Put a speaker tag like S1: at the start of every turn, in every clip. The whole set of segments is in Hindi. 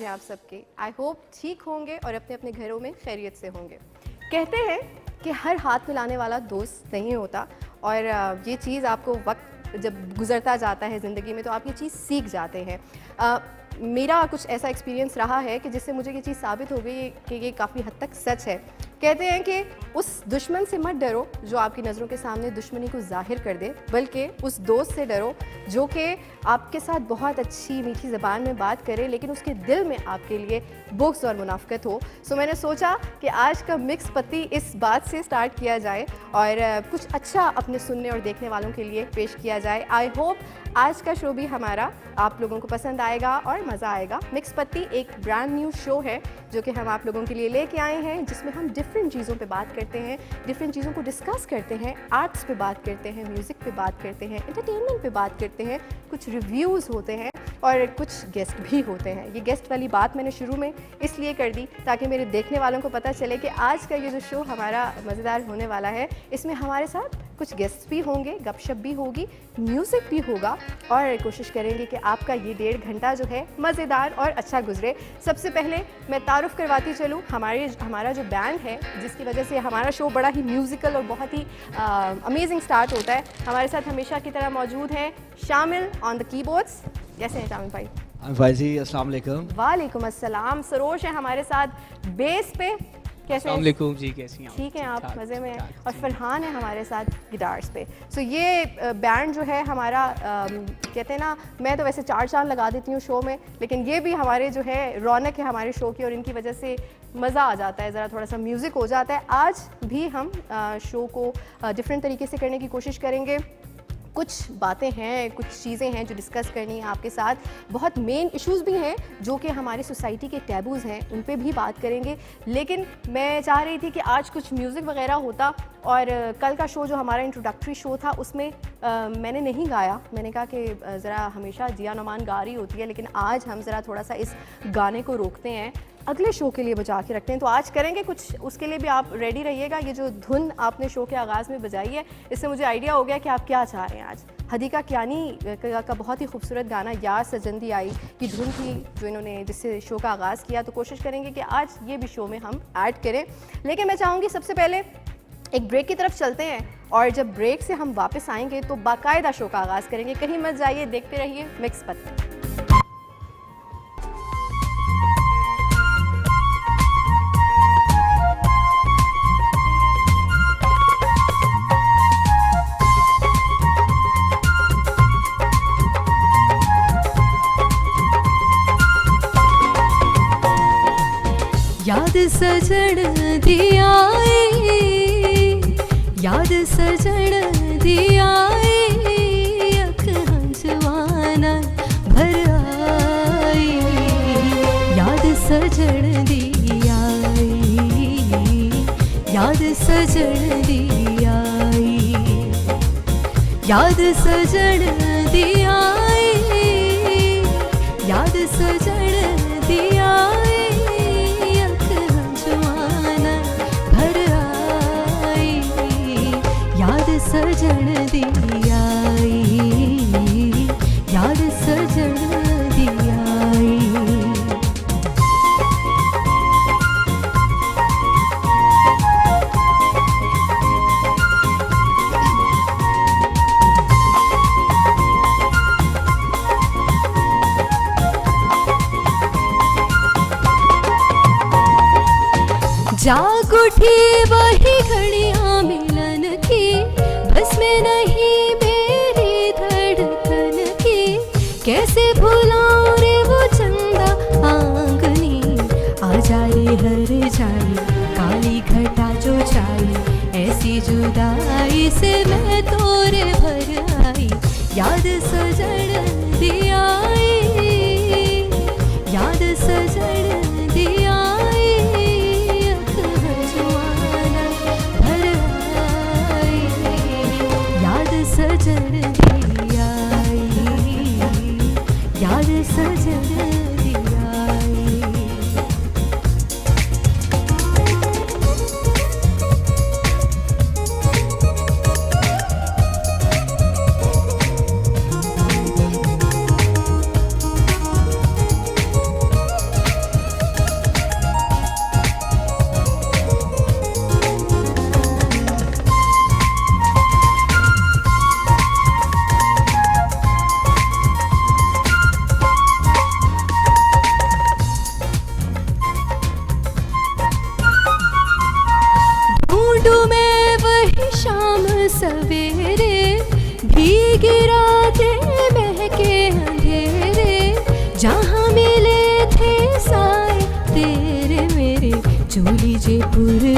S1: आप सबके? आई होप ठीक होंगे और अपने अपने घरों में खैरियत से होंगे। कहते हैं कि हर हाथ मिलाने वाला दोस्त नहीं होता और ये चीज़ आपको वक्त जब गुज़रता जाता है ज़िंदगी में तो आप ये चीज़ सीख जाते हैं। मेरा कुछ ऐसा एक्सपीरियंस रहा है कि जिससे मुझे ये चीज़ साबित हो गई कि ये काफ़ी हद तक सच है। कहते हैं कि उस दुश्मन से मत डरो जो आपकी नज़रों के सामने दुश्मनी को ज़ाहिर कर दे, बल्कि उस दोस्त से डरो जो कि आपके साथ बहुत अच्छी मीठी ज़बान में बात करे लेकिन उसके दिल में आपके लिए बुग़्ज़ और मुनाफ़िक़त हो। सो मैंने सोचा कि आज का मिक्स पत्ती इस बात से स्टार्ट किया जाए और कुछ अच्छा अपने सुनने और देखने वालों के लिए पेश किया जाए। आई होप आज का शो भी हमारा आप लोगों को पसंद आएगा और मज़ा आएगा। मिक्स पत्ती एक ब्रांड न्यू शो है जो कि हम आप लोगों के लिए लेके आए हैं, जिसमें हम डिफरेंट चीज़ों पे बात करते हैं, डिफरेंट चीज़ों को डिस्कस करते हैं, आर्ट्स पे बात करते हैं, म्यूज़िक पे बात करते हैं, एंटरटेनमेंट पे बात करते हैं, कुछ रिव्यूज़ होते हैं और कुछ गेस्ट भी होते हैं। ये गेस्ट वाली बात मैंने शुरू में इसलिए कर दी ताकि मेरे देखने वालों को पता चले कि आज का ये जो शो हमारा मज़ेदार होने वाला है, इसमें हमारे साथ कुछ गेस्ट भी होंगे, गपशप भी होगी, म्यूज़िक भी होगा और कोशिश करेंगे कि आपका ये 1.5 घंटा जो है मज़ेदार और अच्छा गुजरे। सबसे पहले मैं तारुफ़ करवाती चलूँ हमारा जो बैंड है, जिसकी वजह से हमारा शो बड़ा ही म्यूज़िकल और बहुत ही अमेजिंग स्टार्ट होता है। हमारे साथ हमेशा की तरह मौजूद हैं शामिल ऑन द कीबोर्ड्स। कैसे हैं शामिल भाई?
S2: भाई जी अस्सलाम वालेकुम।
S1: वालेकुम अस्सलाम। सरोज है हमारे साथ बेस पे। कैसे
S3: हैं जी? कैसी हैं?
S1: ठीक हैं आप? मज़े में हैं। और फरहान है हमारे साथ गिटार्स पे। सो ये बैंड जो है हमारा कहते हैं ना, मैं तो वैसे 4 चांद लगा देती हूँ शो में, लेकिन ये भी हमारे जो है रौनक है हमारे शो की और इनकी वजह से मज़ा आ जाता है, ज़रा थोड़ा सा म्यूज़िक हो जाता है। आज भी हम शो को डिफरेंट तरीके से करने की कोशिश करेंगे। कुछ बातें हैं, कुछ चीज़ें हैं जो डिस्कस करनी है आपके साथ। बहुत मेन इश्यूज़ भी हैं जो कि हमारी सोसाइटी के टैबूज़ हैं, उन पे भी बात करेंगे। लेकिन मैं चाह रही थी कि आज कुछ म्यूज़िक वगैरह होता और कल का शो जो हमारा इंट्रोडक्टरी शो था उसमें मैंने नहीं गाया। मैंने कहा कि ज़रा हमेशा जिया नमान गा रही होती है, लेकिन आज हम ज़रा थोड़ा सा इस गाने को रोकते हैं, अगले शो के लिए बचा के रखते हैं। तो आज करेंगे कुछ, उसके लिए भी आप रेडी रहिएगा। ये जो धुन आपने शो के आगाज़ में बजाई है, इससे मुझे आइडिया हो गया कि आप क्या चाह रहे हैं। आज हदीका कियानी का बहुत ही खूबसूरत गाना यार सजंदी आई की धुन थी जो इन्होंने जिससे शो का आगाज़ किया, तो कोशिश करेंगे कि आज ये भी शो में हम ऐड करें। लेकिन मैं चाहूँगी सबसे पहले एक ब्रेक की तरफ चलते हैं और जब ब्रेक से हम वापस आएंगे तो बाकायदा शो का आगाज़ करेंगे। कहीं मत जाइए, देखते रहिए मिक्स पत्ती।
S4: याद सजन दिया, याद सजन दिया, अखियाँ जवाना भर आई। याद सजन दिया, याद सजन दिया, याद सजन दिया, याद सजन दिया, सजन दिया, याद सजन दिया। जाग उठी वही घड़ियां मिलन की, बस में नहीं मेरी धड़कन की। कैसे भुलाऊं रे वो चंदा आंगनी, आ जाए हर जाए काली घटा जो छाई, ऐसी जुदाई से मैं तोरे भर आई। याद सजन दिया, याद सजन दिया, सजन दिया, याद सजन दिया।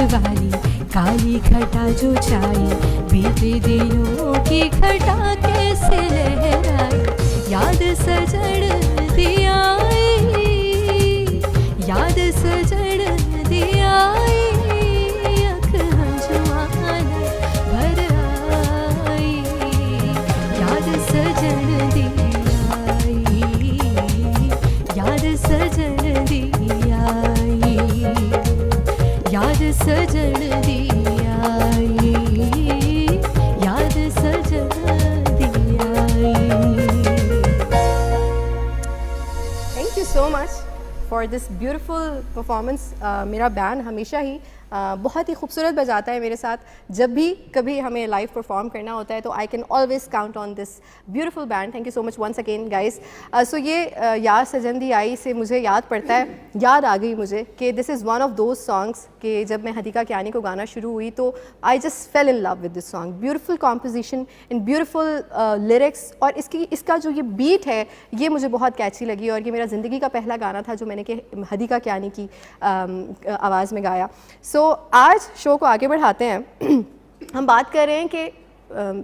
S4: वाली काली घटा जो छाई, बीते दिनों की घटा कैसे लहराई, याद सजड़ दिया, याद सजड़ दिया, अख हंजुआन भर आई, याद सजड़ दिया, याद सजड़ दिया, याद सजड़ दिया, याद सजड़ दिया।
S1: Thank you so much for this beautiful performance. मेरा बैंड हमेशा ही बहुत ही खूबसूरत बजाता है मेरे साथ। जब भी कभी हमें लाइव परफॉर्म करना होता है तो I can always count on this beautiful band. Thank you so much once again guys. So ये याद सजंदी आई से मुझे याद पड़ता है, याद आ गई मुझे कि this is one of those songs कि जब मैं हदीका कियानी को गाना शुरू हुई तो I just fail in love with this song. Beautiful composition in beautiful lyrics, और इसका जो ये बीट है ये मुझे बहुत कैची लगी, और ये मेरा ज़िंदगी का पहला गाना था जो मैंने कि हदीका कियानी की आवाज़ में गाया। सो आज शो को आगे बढ़ाते हैं। हम बात कर रहे हैं कि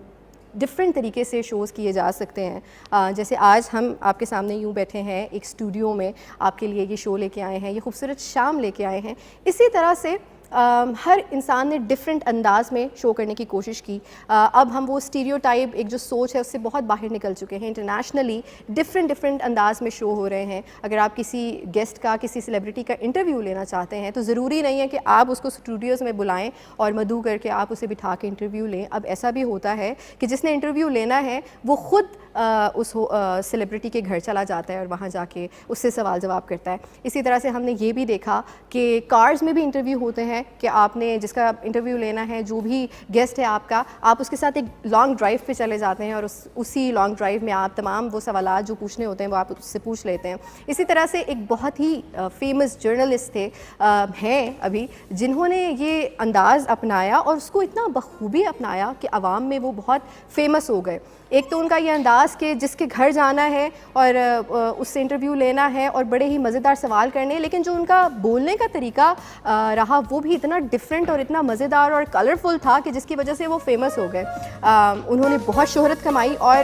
S1: डिफरेंट तरीके से शोज़ किए जा सकते हैं। जैसे आज हम आपके सामने यूँ बैठे हैं एक स्टूडियो में, आपके लिए ये शो लेके आए हैं, ये खूबसूरत शाम लेके आए हैं। इसी तरह से हर इंसान ने डिफरेंट अंदाज में शो करने की कोशिश की। अब हम वो स्टीरियोटाइप, एक जो सोच है उससे बहुत बाहर निकल चुके हैं। इंटरनेशनली डिफरेंट अंदाज में शो हो रहे हैं। अगर आप किसी गेस्ट का, किसी सेलिब्रिटी का इंटरव्यू लेना चाहते हैं तो ज़रूरी नहीं है कि आप उसको स्टूडियोज़ में बुलाएं और मधु करके आप उसे बिठा के इंटरव्यू लें। अब ऐसा भी होता है कि जिसने इंटरव्यू लेना है वो ख़ुद उस सेलिब्रिटी के घर चला जाता है और वहाँ जाके उससे सवाल जवाब करता है। इसी तरह से हमने ये भी देखा कि कार्स में भी इंटरव्यू होते हैं कि आपने जिसका इंटरव्यू लेना है, जो भी गेस्ट है आपका, आप उसके साथ एक लॉन्ग ड्राइव पे चले जाते हैं और उसी लॉन्ग ड्राइव में आप तमाम वो सवालात जो पूछने होते हैं वो आप उससे पूछ लेते हैं। इसी तरह से एक बहुत ही फेमस जर्नलिस्ट थे, हैं अभी, जिन्होंने ये अंदाज़ अपनाया और उसको इतना बखूबी अपनाया कि आवाम में वो बहुत फेमस हो गए। एक तो उनका ये अंदाज़ कि जिसके घर जाना है और उससे इंटरव्यू लेना है और बड़े ही मज़ेदार सवाल करने, लेकिन जो उनका बोलने का तरीका रहा वो भी इतना डिफरेंट और इतना मज़ेदार और कलरफुल था कि जिसकी वजह से वो फेमस हो गए। उन्होंने बहुत शोहरत कमाई और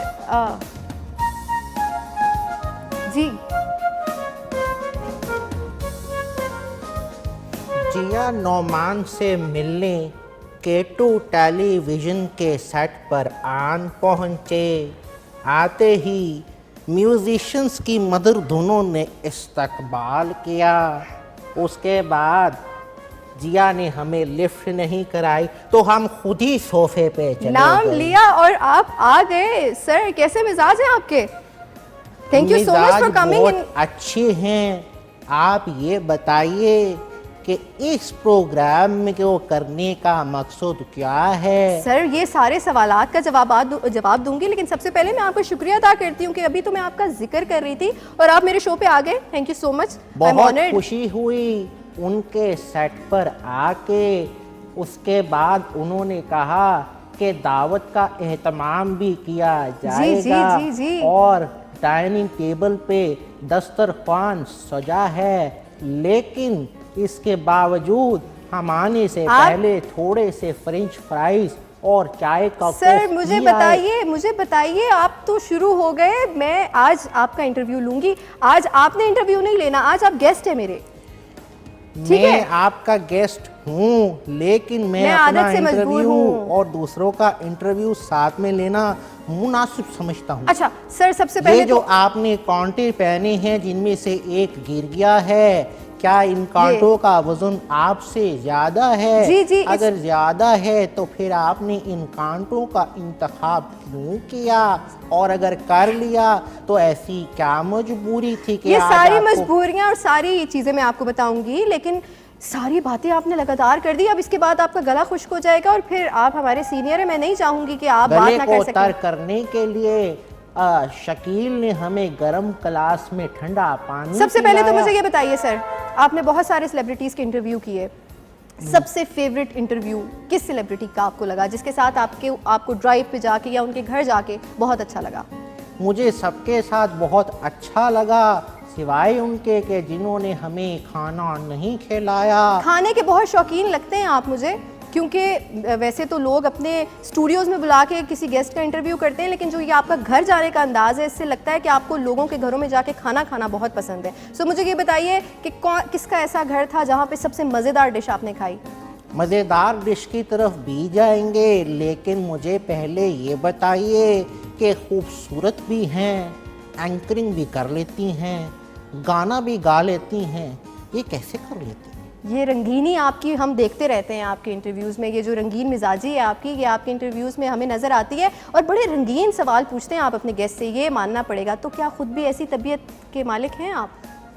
S1: जी
S3: जिया नौमान से मिलने केटू टेलीविज़न के सेट पर आन पहुँचे। आते ही म्यूजिशंस की मधुर धुनों ने इस्तकबाल किया। उसके बाद जिया ने हमें लिफ्ट नहीं कराई तो हम खुद ही सोफे पे चले
S1: नाम
S3: गए।
S1: लिया और आप आ गए। सर कैसे मिजाज हैं आपके? थैंक यू सो मच
S3: मिजाज
S1: फॉर कमिंग इन।
S3: बहुत अच्छे हैं। आप ये बताइए कि इस प्रोग्राम में को करने का मकसद क्या है?
S1: सर ये सारे सवालात का जवाब दूंगी, लेकिन सबसे पहले मैं आपका शुक्रिया अदा करती हूँ कि अभी तो मैं आपका जिक्र कर रही थी और आप मेरे शो पे आ गए। Thank you so much.
S3: बहुत खुशी हुई उनके सेट पर आके। उसके बाद उन्होंने कहा कि दावत का एहतमाम भी किया जाएगा।
S1: जी।
S3: और डाइनिंग टेबल पे दस्तरखान सजा है, लेकिन इसके बावजूद हम आने से पहले थोड़े से फ्रेंच फ्राइज और चाय का
S1: सर मुझे बताइए आप तो शुरू हो गए। मैं आज आपका इंटरव्यू लूंगी। आज आपने इंटरव्यू नहीं लेना, आज आप गेस्ट है मेरे।
S3: मैं आपका गेस्ट हूँ, लेकिन मैं अपना इंटरव्यू और दूसरों का इंटरव्यू साथ में लेना मुनासिब समझता हूँ।
S1: अच्छा सर, सबसे पहले
S3: ये जो आपने कांटे पहने हैं जिनमें से एक गिर गया है, क्या इन कांटों का वजन आपसे ज्यादा है?
S1: जी,
S3: अगर ज्यादा है तो फिर आपने इन कांटों का इंतखाब क्यों किया? और अगर कर लिया तो ऐसी क्या मजबूरी थी कि
S1: ये सारी मजबूरियां और सारी चीजें मैं आपको बताऊंगी, लेकिन सारी बातें आपने लगातार कर दी। अब इसके बाद आपका गला खुश्क हो जाएगा और फिर आप हमारे सीनियर हैं। मैं नहीं चाहूंगी कि आप बात ना कर सकें।
S3: करने के लिए शकील ने हमें गरम क्लास में ठंडा पानी
S1: सबसे पहले तो मुझे ये बताइए सर, आपने बहुत सारे सेलिब्रिटीज़ के इंटरव्यू किए, सबसे फेवरेट इंटरव्यू किस सेलिब्रिटी का आपको लगा जिसके साथ आपको ड्राइव पे जाके या उनके घर जाके बहुत अच्छा लगा?
S3: मुझे सबके साथ बहुत अच्छा लगा। सिवाय उनके कि जिन्होंने हमें खाना नहीं खिलाया।
S1: खाने के बहुत शौकीन लगते हैं आप मुझे, क्योंकि वैसे तो लोग अपने स्टूडियोज़ में बुला के किसी गेस्ट का इंटरव्यू करते हैं, लेकिन जो ये आपका घर जाने का अंदाज़ है, इससे लगता है कि आपको लोगों के घरों में जाके खाना खाना बहुत पसंद है। सो मुझे ये बताइए कि किसका ऐसा घर था जहाँ पे सबसे मज़ेदार डिश आपने खाई?
S3: मज़ेदार डिश की तरफ भी जाएंगे, लेकिन मुझे पहले ये बताइए कि खूबसूरत भी हैं, एंकरिंग भी कर लेती हैं, गाना भी गा लेती हैं, ये कैसे कर लेती हैं?
S1: ये रंगीनी आपकी हम देखते रहते हैं आपके इंटरव्यूज़ में, ये जो रंगीन मिजाजी है आपकी, ये आपके इंटरव्यूज़ में हमें नज़र आती है और बड़े रंगीन सवाल पूछते हैं आप अपने गेस्ट से, ये मानना पड़ेगा। तो क्या खुद भी ऐसी तबीयत के मालिक हैं आप?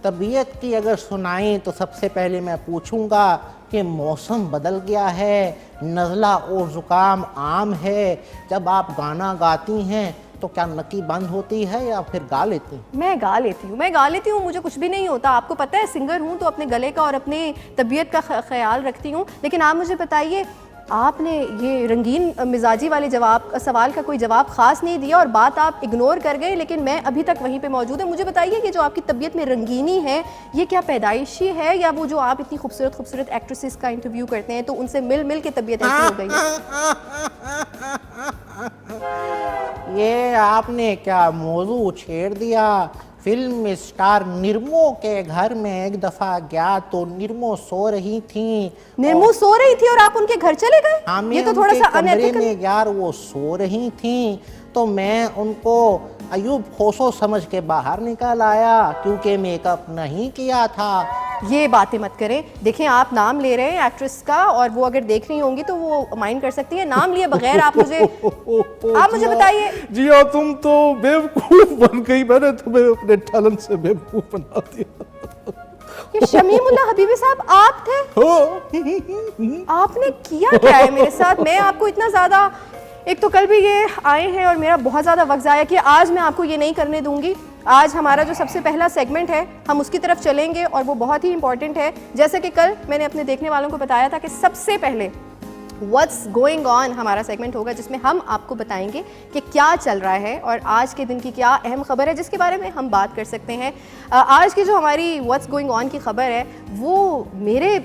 S3: तबीयत की अगर सुनाएं तो सबसे पहले मैं पूछूंगा कि मौसम बदल गया है, नज़ला और ज़ुकाम आम है। जब आप गाना गाती हैं तो क्या नकी बंद होती है या फिर गा लेती हैं?
S1: मैं गा लेती हूँ, मुझे कुछ भी नहीं होता। आपको पता है सिंगर हूँ तो अपने गले का और अपनी तबीयत का ख्याल रखती हूँ। लेकिन आप मुझे बताइए, आपने ये रंगीन मिजाजी वाले सवाल का कोई जवाब ख़ास नहीं दिया और बात आप इग्नोर कर गए, लेकिन मैं अभी तक वहीं पे मौजूद है। मुझे बताइए कि जो आपकी तबीयत में रंगीनी है, ये क्या पैदाइशी है या वो जो आप इतनी खूबसूरत एक्ट्रेसेस का इंटरव्यू करते हैं तो उनसे मिल के तबीयत ऐसी हो गई है?
S3: ये आपने क्या मौजू छेड़ दिया। फिल्म स्टार निर्मो के घर में एक दफ़ा गया तो निर्मो सो रही थी।
S1: निर्मो सो रही थी और आप उनके घर चले गए? ये तो थोड़ा सा अनएथिकल
S3: में यार वो सो रही थी तो मैं उनको अयूब खोसो समझ के बाहर निकाल आया क्योंकि मेकअप नहीं किया था।
S1: ये बातें मत करें। देखें, आप नाम ले रहे हैं एक्ट्रेस का और वो अगर देख रही होंगी तो वो माइंड कर सकती है। नाम लिए बगैर आप मुझे बताइए।
S5: जिया तुम तो बेवकूफ बन गई, मैंने तुम्हें अपने टैलेंट से बेवकूफ बना दिया।
S1: ये शमीमुल्लाह हबीबी साहब आप थे? आपने किया क्या है मेरे साथ? मैं आपको इतना ज़्यादा, एक तो कल भी ये आए हैं और मेरा बहुत ज़्यादा वक्त ज़ाया किया। आज मैं आपको ये नहीं करने दूंगी। आज हमारा जो सबसे पहला सेगमेंट है हम उसकी तरफ चलेंगे और वो बहुत ही इंपॉर्टेंट है। जैसे कि कल मैंने अपने देखने वालों को बताया था कि सबसे पहले व्हाट्स गोइंग ऑन हमारा सेगमेंट होगा जिसमें हम आपको बताएंगे कि क्या चल रहा है और आज के दिन की क्या अहम खबर है जिसके बारे में हम बात कर सकते हैं। आज की जो हमारी व्हाट्स गोइंग ऑन की खबर है वो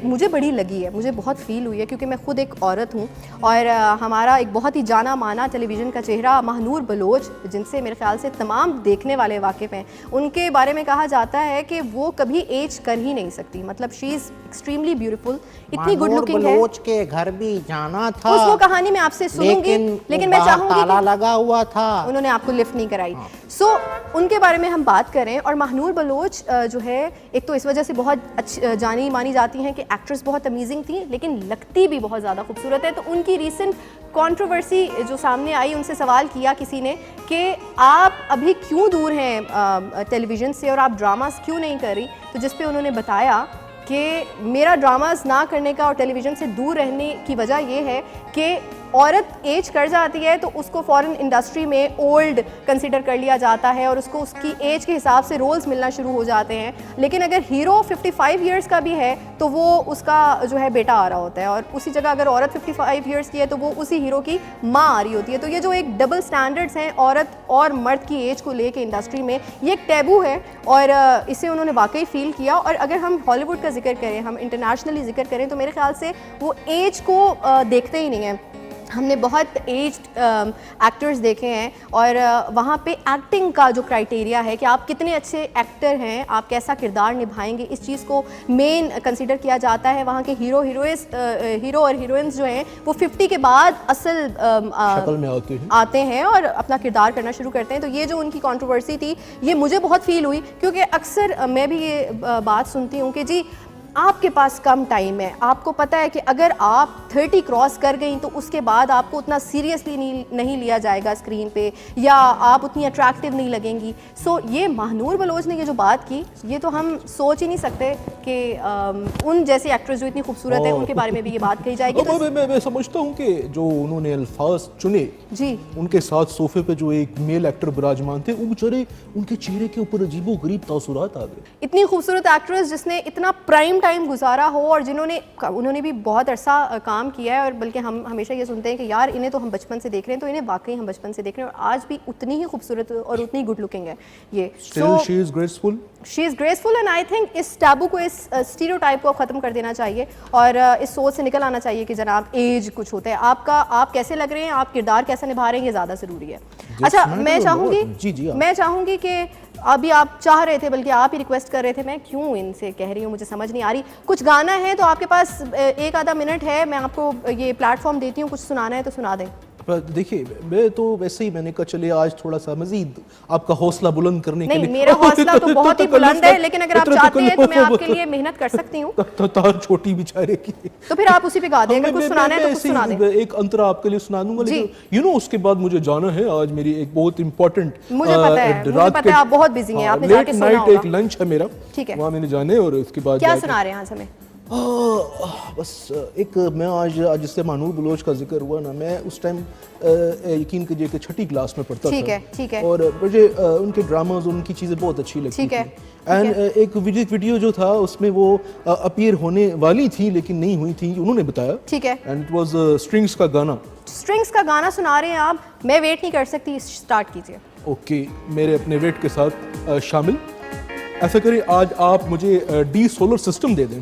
S1: मुझे बड़ी लगी है, मुझे बहुत फील हुई है क्योंकि मैं खुद एक औरत हूँ और हमारा एक बहुत ही जाना माना टेलीविज़न का चेहरा महानूर बलोच, जिनसे मेरे ख्याल से तमाम देखने वाले वाकिफ़ हैं, उनके बारे में कहा जाता है कि वो कभी एज कर ही नहीं सकती। मतलब शी इज़ एक्सट्रीमली ब्यूटीफुल, इतनी गुड लुकिंग है।
S3: बलोच के घर भी जाना था,
S1: वो कहानी मैं आपसे सुनूंगी, लेकिन मैं चाहूंगी
S3: ताला लगा हुआ था,
S1: उन्होंने आपको लिफ्ट नहीं कराई। सो उनके बारे में हम बात करें। और महानूर बलोच जो है, एक तो इस वजह से बहुत अच्छी जानी मानी जाती हैं कि एक्ट्रेस बहुत अमेजिंग थी, लेकिन लगती भी बहुत ज़्यादा खूबसूरत है। तो उनकी रीसेंट कंट्रोवर्सी जो सामने आई, उनसे सवाल किया किसी ने कि आप अभी क्यों दूर हैं टेलीविज़न से और आप ड्रामास क्यों नहीं कर रही, तो जिस पे उन्होंने बताया कि मेरा ड्रामास ना करने का और टेलीविज़न से दूर रहने की वजह यह है कि औरत एज कर जाती है तो उसको फ़ॉरेन इंडस्ट्री में ओल्ड कंसिडर कर लिया जाता है और उसको उसकी एज के हिसाब से रोल्स मिलना शुरू हो जाते हैं। लेकिन अगर हीरो 55 इयर्स का भी है तो वो उसका जो है बेटा आ रहा होता है, और उसी जगह अगर औरत 55 इयर्स की है तो वो उसी हीरो की माँ आ रही होती है। तो ये जो एक डबल स्टैंडर्ड्स हैं औरत और मर्द की एज को लेके इंडस्ट्री में, ये एक टैबू है और इसे उन्होंने वाकई फ़ील किया। और अगर हम हॉलीवुड का जिक्र करें, हम इंटरनेशनली जिक्र करें, तो मेरे ख्याल से वो एज को देखते ही नहीं हैं। हमने बहुत एज्ड एक्टर्स देखे हैं और वहाँ पे एक्टिंग का जो क्राइटेरिया है कि आप कितने अच्छे एक्टर हैं, आप कैसा किरदार निभाएंगे, इस चीज़ को मेन कंसीडर किया जाता है। वहाँ के हीरो और हीरोइंस जो हैं वो 50 के बाद असल
S5: शक्ल में
S1: आते हैं और अपना किरदार करना शुरू करते हैं। तो ये जो उनकी कंट्रोवर्सी थी, ये मुझे बहुत फील हुई क्योंकि अक्सर मैं भी ये बात सुनती हूँ कि जी आपके पास कम टाइम है, आपको पता है कि अगर आप 30 क्रॉस कर गई तो उसके बाद आपको उतना सीरियसली नहीं लिया जाएगा स्क्रीन पे, या आप उतनी अट्रैक्टिव नहीं लगेंगी। सो ये महानूर बलोच ने ये जो बात की, ये तो हम सोच ही नहीं सकते कि उन जैसी एक्ट्रेस जो इतनी खूबसूरत है उनके बारे में भी ये बात कही जाएगी। तो
S5: मैं समझता हूँ कि जो उन्होंने अल्फाज चुने
S1: जी
S5: उनके साथ सोफे पे जो एक मेल एक्टर विराजमान थे, वो बेचारे उनके चेहरे के ऊपर अजीबो गरीब तासुरात आ गए।
S1: इतनी खूबसूरत एक्ट्रेस जिसने इतना प्राइम टाइम गुजारा हो और उन्होंने भी बहुत अरसा काम किया है, और बल्कि हम हमेशा ये सुनते हैं कि यार इन्हें तो हम बचपन से देख रहे हैं, तो इन्हें वाकई हम बचपन से देख रहे हैं और आज भी उतनी ही खूबसूरत और उतनी गुड लुकिंग है ये।
S5: Still she is graceful.
S1: She is graceful and I think इस टैबू को, इस स्टीरियोटाइप को ख़त्म कर देना चाहिए और इस सोच से निकल आना चाहिए कि जनाब एज कुछ होता है। आप कैसे लग रहे हैं, आप किरदार कैसे निभा रहे हैं, ये ज़्यादा ज़रूरी है। अच्छा, मैं चाहूँगी कि अभी आप चाह रहे थे, बल्कि आप ही रिक्वेस्ट कर रहे थे, मैं क्यों इनसे कह रही हूँ मुझे समझ नहीं आ रही। कुछ गाना है तो आपके पास एक आधा मिनट है, मैं आपको ये प्लेटफॉर्म देती हूँ, कुछ सुनाना है तो सुना दें।
S5: देखिए, मैं तो वैसे ही मैंने कहा चलिए आज थोड़ा सा मजीद आपका हौसला बुलंद करने के लिए।
S1: मेरा हौसला तो बहुत ही बुलंद है, लेकिन अगर आप चाहते हैं तो मैं आपके लिए मेहनत कर सकती हूँ।
S5: तार छोटी बेचारे की,
S1: तो फिर आप उसी पे गा दें, अगर कुछ सुनाना है तो कुछ सुना दें।
S5: एक अंतरा आपके लिए सुना दूंगा, लेकिन उसके बाद मुझे जाना है। आज मेरी एक बहुत इंपॉर्टेंट,
S1: मुझे पता है आप बहुत बिजी हैं, आपने जाके सोना होगा।
S5: एक लंच है मेरा,
S1: ठीक है,
S5: वहाँ मैंने जाने, और उसके बाद
S1: क्या सुना रहे हैं आज हमें?
S5: बस एक, मैं आज जिससे मानूर बलोच का जिक्र हुआ ना, मैं उस टाइम यकीन कीजिए कि 6ठी क्लास में पढ़ता था।
S1: ठीक है।
S5: और मुझे उनके ड्रामाज और उनकी चीज़ें बहुत अच्छी लगती थी। एंड एक वीडियो जो था उसमें वो अपीयर होने वाली थी लेकिन नहीं हुई थी, उन्होंने बताया।
S1: ठीक है।
S5: एंड इट वाज स्ट्रिंग्स का गाना।
S1: स्ट्रिंग्स का गाना सुना रहे हैं आप, मैं वेट नहीं कर सकती, स्टार्ट कीजिए।
S5: ओके, मेरे अपने वेट के साथ शामिल। ऐसा करिए, आज आप मुझे डी सोलर सिस्टम दे दें।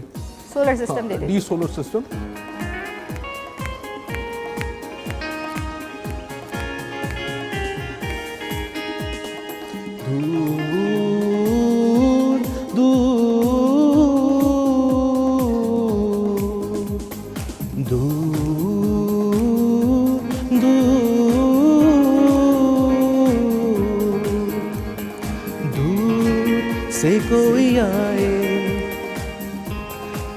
S1: सोलर सिस्टम दे दें।
S5: D solar system.
S3: से कोई आए,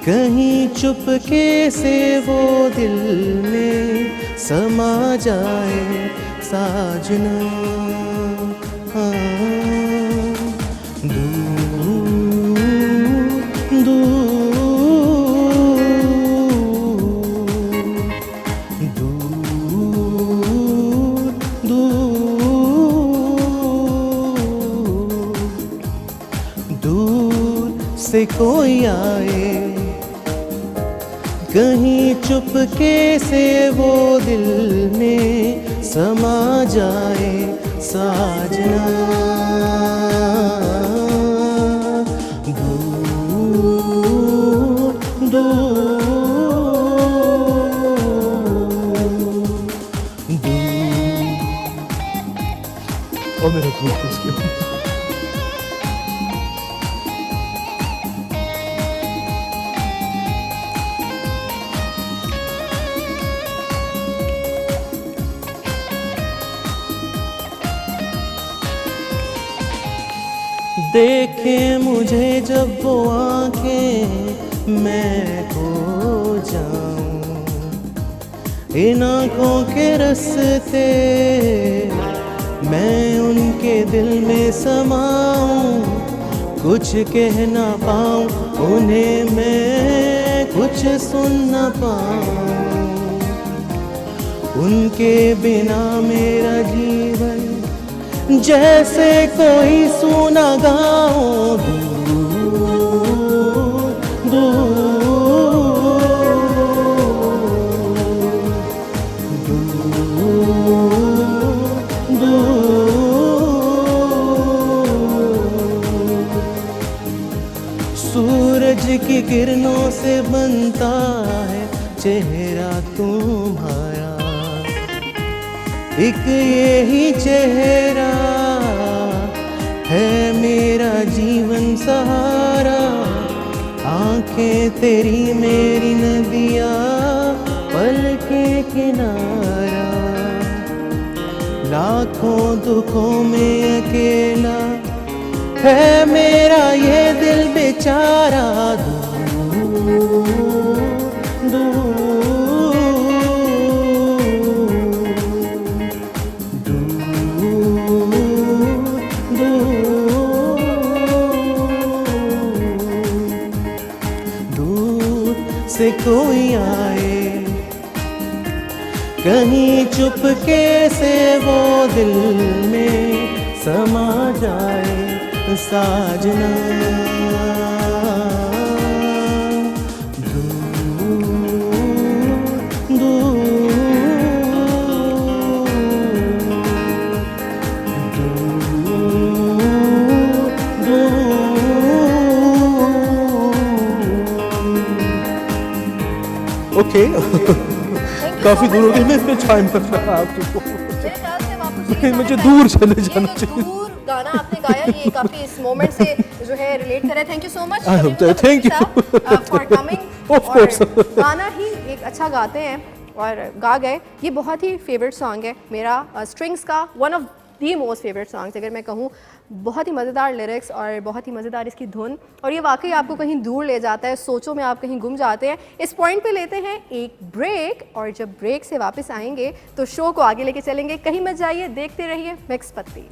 S3: कहीं चुपके से वो दिल में समा जाए साजना। से कोई आए, कहीं चुपके से वो दिल में समा जाए साजना। दूर दूर दूर,
S5: और मेरा ग्रुप इसके
S3: देखे मुझे जब वो आंखें, मैं खो जाऊं इन आंखों के रस्ते, मैं उनके दिल में समाऊं, कुछ कह ना पाऊं उन्हें, मैं कुछ सुन ना पाऊं, उनके बिना मेरा जीवन जैसे कोई सुना गाँव। दूर दूर दूर दूर, सूरज की किरणों से बनता है चेहरा तुम्हारा, एक यही चेहरा है मेरा जीवन सहारा। आंखें तेरी मेरी नदिया, पल के किनारा, लाखों दुखों में अकेला है मेरा ये दिल बेचारा। दूर दूर कोई आए, कहीं चुपके से वो दिल में समा जाए साजना। ओके काफी दूर हो गई, मैं इसमें टाइम कर रहा आपको।
S1: मेरे ख्याल से हम आपको
S3: नहीं, मुझे दूर चले जाना चाहिए।
S1: दूर गाना आपने गाया, ये काफी इस मोमेंट से जो है रिलेट कर रहा है। Thank you so much,
S3: thank you.
S1: For coming.
S3: Of course.
S1: गाना ही एक अच्छा गाते हैं और गा गए। ये बहुत ही फेवरेट सॉन्ग है मेरा, स्ट्रिंग्स का one of the most favourite songs अगर मैं कहूँ। बहुत ही मज़ेदार लिरिक्स और बहुत ही मज़ेदार इसकी धुन, और ये वाकई आपको कहीं दूर ले जाता है, सोचों में आप कहीं गुम जाते हैं। इस पॉइंट पे लेते हैं एक ब्रेक, और जब ब्रेक से वापस आएंगे तो शो को आगे लेके चलेंगे। कहीं मत जाइए, देखते रहिए मिक्स पत्ती।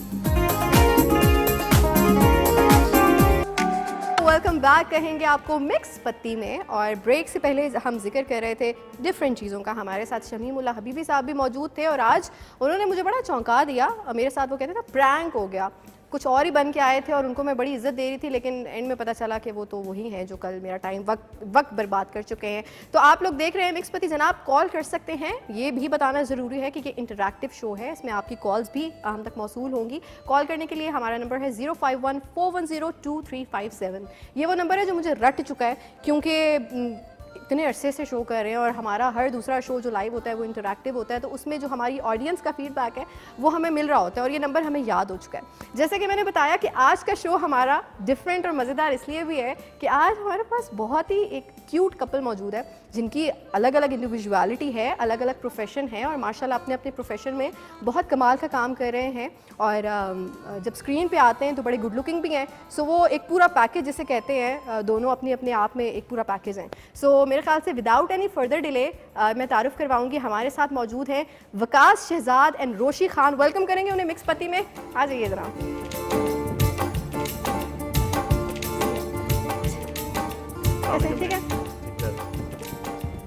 S1: वेलकम बैक कहेंगे आपको मिक्स पत्ती में। और ब्रेक से पहले हम जिक्र कर रहे थे डिफरेंट चीज़ों का। हमारे साथ शमीमुल्लाह हबीबी साहब भी मौजूद थे और आज उन्होंने मुझे बड़ा चौंका दिया। मेरे साथ वो कहते थे प्रैंक हो गया, कुछ और ही बन के आए थे और उनको मैं बड़ी इज्जत दे रही थी, लेकिन एंड में पता चला कि वो तो वही हैं जो कल मेरा टाइम वक्त बर्बाद कर चुके हैं। तो आप लोग देख रहे हैं मिक्स पत्ती। जनाब कॉल कर सकते हैं, ये भी बताना ज़रूरी है कि ये इंटरैक्टिव शो है, इसमें आपकी कॉल्स भी हम तक मौसूल होंगी। कॉल करने के लिए हमारा नंबर है 051-410-2357। ये वो नंबर है जो मुझे रट चुका है, क्योंकि इतने अरसे से शो कर रहे हैं और हमारा हर दूसरा शो जो लाइव होता है वो इंटरैक्टिव होता है, तो उसमें जो हमारी ऑडियंस का फीडबैक है वो हमें मिल रहा होता है और ये नंबर हमें याद हो चुका है। जैसे कि मैंने बताया कि आज का शो हमारा डिफरेंट और मज़ेदार इसलिए भी है कि आज हमारे पास बहुत ही एक क्यूट कपल मौजूद है जिनकी अलग अलग इंडिविजुअलिटी है, अलग अलग प्रोफेशन है और माशाल्लाह अपने अपने प्रोफेशन में बहुत कमाल का काम कर रहे हैं। और जब स्क्रीन पे आते हैं तो बड़े गुड लुकिंग भी हैं। सो वो एक पूरा पैकेज जिसे कहते हैं, दोनों अपने अपने आप में एक पूरा पैकेज हैं। सो मेरे ख्याल से विदाउट एनी फर्दर डिले मैं तारुफ करवाऊंगी। हमारे साथ मौजूद हैं वकास शहजाद एंड रोशी खान। वेलकम करेंगे उन्हें मिक्स पत्ती में। आ जाइए ज़रा। ठीक है,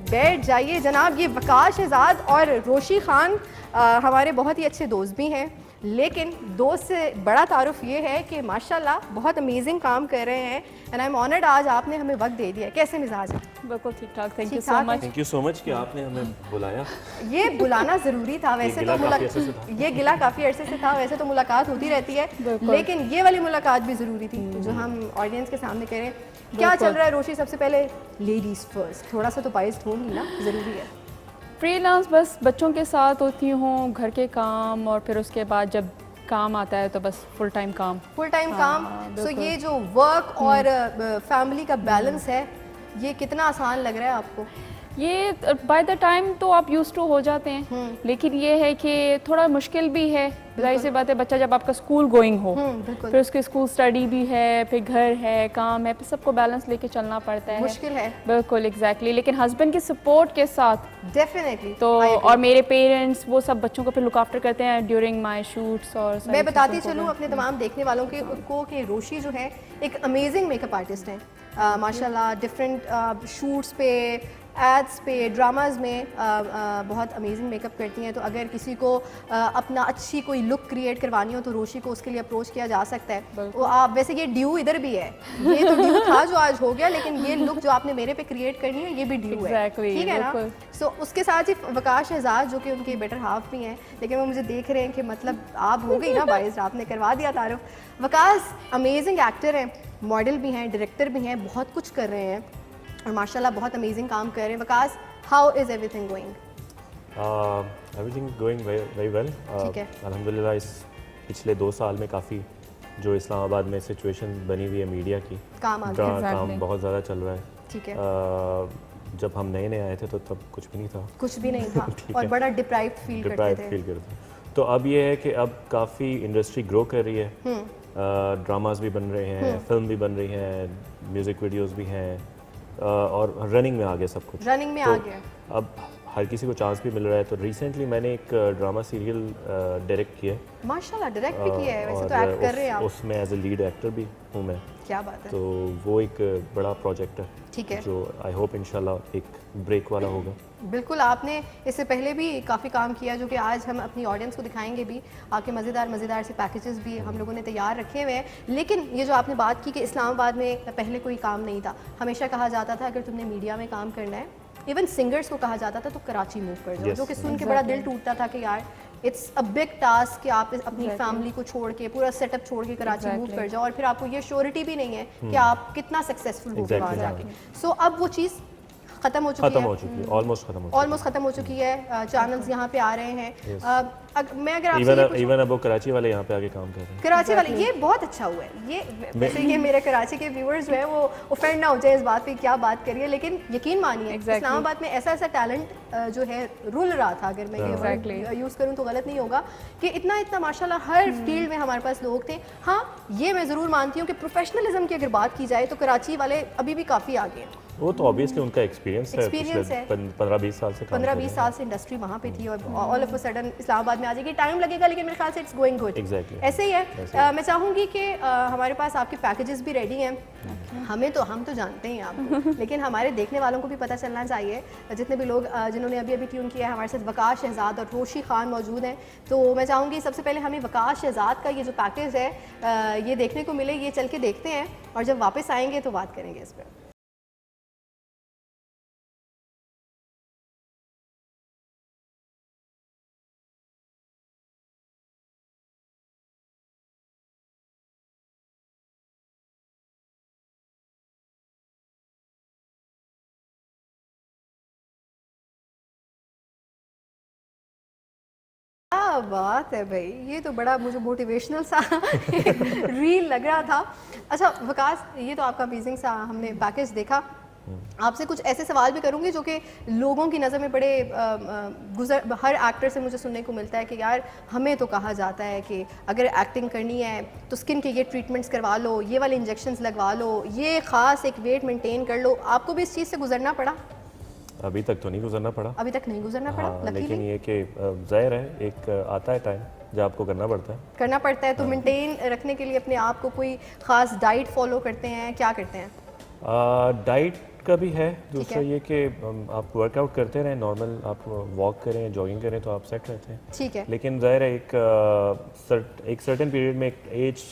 S1: बैठ जाइए जनाब। ये वकास शहजाद और रोशी खान हमारे बहुत ही अच्छे दोस्त भी हैं, लेकिन दोस्त से बड़ा तारुफ ये है कि माशाल्लाह बहुत अमेजिंग काम कर रहे हैं। एंड आई एम ऑनर्ड, आज आपने हमें वक्त दे दिया। कैसे मिजाज है?
S6: बिल्कुल ठीक ठाक। थैंक यू
S1: ठीक-ठाक
S6: सो
S1: है।
S6: Much.
S7: Thank you so much कि आपने हमें बुलाया।
S1: ये बुलाना ज़रूरी था। वैसे
S7: गिला
S1: तो
S7: काफ़ी अरसे से था।
S1: ये गिला काफ़ी अरसे से था। वैसे तो मुलाकात होती रहती है, लेकिन ये वाली मुलाकात भी ज़रूरी थी जो हम ऑडियंस के सामने करें। क्या चल रहा है रोशी? सबसे पहले लेडीज़ फर्स्ट, थोड़ा सा तो बाइस्ड होंगी ना, ज़रूरी है।
S6: फ्रीलांस बस बच्चों के साथ होती हूँ, घर के काम, और फिर उसके बाद जब काम आता है तो बस फुल टाइम काम।
S1: फुल टाइम काम। सो
S6: बिल्कुल।
S1: ये जो वर्क और फैमिली का बैलेंस है, ये कितना आसान लग रहा है आपको?
S6: ये बाय द टाइम तो आप यूज टू हो जाते हैं, लेकिन ये है कि थोड़ा मुश्किल भी है। जाहिर सी बात है, बच्चा जब आपका स्कूल गोइंग हो,
S1: बिल्कुल।
S6: फिर उसके स्कूल स्टडी भी है, फिर घर है, काम है, फिर सबको बैलेंस लेके चलना पड़ता है।
S1: मुश्किल है।
S6: बिल्कुल एग्जैक्टली। लेकिन हस्बैंड के सपोर्ट के साथ
S1: डेफिनेटली।
S6: तो, और मेरे पेरेंट्स वो सब बच्चों को फिर लुक आफ्टर करते हैं ड्यूरिंग माय शूट्स। और सारी
S1: मैं बताती
S6: चीज़ों को
S1: चलूँ अपने तमाम देखने वालों को कि रोशी जो है एक अमेजिंग मेकअप आर्टिस्ट है। माशाल्लाह डिफरेंट शूट्स पे, एड्स पे, ड्रामाज में बहुत अमेजिंग मेकअप करती हैं। तो अगर किसी को अपना अच्छी कोई लुक क्रिएट करवानी हो तो रोशी को उसके लिए अप्रोच किया जा सकता है। वो आप वैसे ये ड्यू इधर भी है, ये तो ड्यू था जो आज हो गया, लेकिन ये लुक जो आपने मेरे पे क्रिएट करनी है ये भी ड्यू है।
S6: Exactly,
S1: ठीक है ना?
S6: बिल्कुल।
S1: सो उसके साथ ही वकास शहजाद जो कि उनके बेटर हाफ भी हैं, लेकिन वो मुझे देख रहे हैं कि मतलब आप हो गई ना बाइस, आपने करवा दिया तारुफ। वकास अमेजिंग एक्टर हैं, मॉडल भी हैं, डायरेक्टर भी हैं, बहुत कुछ कर रहे हैं और माशाल्लाह बहुत अमेजिंग काम कर रहे हैं। Waqas, how is everything going?
S7: Everything going very well.
S1: ठीक है।
S7: अल्हम्दुलिल्लाह इस पिछले 2 साल में काफ़ी जो इस्लामाबाद में सिचुएशन बनी हुई है मीडिया की,
S1: काम आ गया।
S7: काम बहुत ज़्यादा चल रहा है।
S1: ठीक है।
S7: जब हम नए आए थे तो तब कुछ भी नहीं था,
S1: कुछ भी नहीं था
S7: ठीक
S1: और
S7: है।
S1: बड़ा डिप्राइव्ड फील करते
S7: डिप्राइव
S1: थे।
S7: फील करते हैं। तो अब ये है कि अब काफ़ी इंडस्ट्री ग्रो कर रही है, ड्रामास भी बन रहे हैं, फिल्म भी बन रही हैं, म्यूज़िक वीडियोस भी हैं, और रनिंग में आ गया सब कुछ।
S1: रनिंग में
S7: तो
S1: आ गया।
S7: अब हर किसी को चांस भी मिल रहा है। तो रिसेंटली मैंने एक ड्रामा सीरियल डायरेक्ट किया है
S1: माशाल्लाह, डायरेक्ट भी किया है, वैसे तो एक्ट कर रहे हैं आप।
S7: उसमें एज ए लीड एक्टर भी हूँ मैं।
S1: क्या बात है।
S7: तो वो एक बड़ा प्रोजेक्ट है,
S1: ठीक है।
S7: जो आई होप इंशाल्लाह एक ब्रेक वाला होगा।
S1: बिल्कुल, आपने इससे पहले भी काफ़ी काम किया जो कि आज हम अपनी ऑडियंस को दिखाएंगे भी। आपके मज़ेदार से पैकेजेस भी हम लोगों ने तैयार रखे हुए हैं। लेकिन ये जो आपने बात की कि इस्लामाबाद में पहले कोई काम नहीं था, हमेशा कहा जाता था अगर तुमने मीडिया में काम करना है, इवन सिंगर्स को कहा जाता था तो कराची मूव कर जाओ,
S7: Yes.
S1: जो कि सुन के बड़ा दिल टूटता था कि यार इट्स अ बिग टास्क कि आप अपनी फैमिली को छोड़ के, पूरा सेटअप छोड़ के कराची मूव कर जाओ और फिर आपको ये श्योरिटी भी नहीं है कि आप कितना सक्सेसफुल हो वहाँ जाके। सो अब वो चीज़ खत्म हो चुकी है,
S7: ऑलमोस्ट खत्म हो चुकी है।
S1: चैनल्स यहाँ पे आ रहे हैं। मैं अगर आपसे ये पूछूं-
S7: इवन अब वो कराची वाले यहाँ पे आके काम कर रहे हैं।
S1: कराची वाले, ये बहुत अच्छा हुआ है। ये वैसे ये मेरे कराची के व्यूअर्स जो है वो ऑफेंड ना हो जाए इस बात पे, क्या बात करिए, लेकिन यकीन मानिए इस्लामाबाद में ऐसा ऐसा टैलेंट जो है रुल रहा था, अगर मैं ये वर्ड यूज़ करूँ तो गलत नहीं होगा, कि इतना माशाल्लाह हर फील्ड में हमारे पास लोग थे। हाँ, ये मैं ज़रूर मानती हूँ कि प्रोफेशनलिज्म की अगर बात की जाए तो कराची वाले अभी भी काफ़ी आगे हैं।
S7: वो तो ऑब्वियसली उनका एक्सपीरियंस है, पिछले 15-20 साल से
S1: 15-20 साल से इंडस्ट्री वहाँ पे थी और all of a sudden Islamabad में आ जाएगी। टाइम लगेगा लेकिन मेरे ख्याल से इट्स गोइंग गुड।
S7: Exactly.
S1: ऐसे ही है। मैं चाहूँगी कि हमारे पास आपके पैकेजेस भी रेडी हैं। हम तो जानते हैं आपको लेकिन हमारे देखने वालों को भी पता चलना चाहिए। जितने भी लोग जिन्होंने अभी ट्यून किया है, हमारे साथ वकास शहजाद और रोशी खान मौजूद हैं। तो मैं चाहूँगी सबसे पहले हमें वकास शहजाद का ये जो पैकेज है ये देखने को मिले, ये चल के देखते हैं और जब वापस आएंगे तो बात करेंगे इस पर। क्या बात है भाई, ये तो बड़ा मुझे मोटिवेशनल सा रील लग रहा था। अच्छा वकास, ये तो आपका अमेजिंग सा हमने पैकेज देखा। आपसे कुछ ऐसे सवाल भी करूंगी जो कि लोगों की नज़र में बड़े हर एक्टर से मुझे सुनने को मिलता है कि यार हमें तो कहा जाता है कि अगर एक्टिंग करनी है तो स्किन के ये ट्रीटमेंट्स करवा लो, ये वाले इंजेक्शंस लगवा लो, ये ख़ास एक वेट मेंटेन कर लो। आपको भी इस चीज़ से गुजरना पड़ा?
S7: अभी तक तो नहीं गुजरना पड़ा।
S1: अभी तक नहीं गुजरना पड़ा।
S7: हाँ, लेकिन ये कि जाहिर है एक आता है टाइम जब आपको करना पड़ता है। तो मेंटेन रखने के लिए अपने आप को कोई ख़ास डाइट फॉलो करते हैं, क्या करते हैं? डाइट का भी है। दूसरा ये कि आप वर्कआउट करते रहें, नॉर्मल आप वॉक करें, जॉगिंग करें तो आप सेट रहते हैं।
S1: ठीक है।
S7: लेकिन जाहिर है एक सर्टेन पीरियड में, एक एज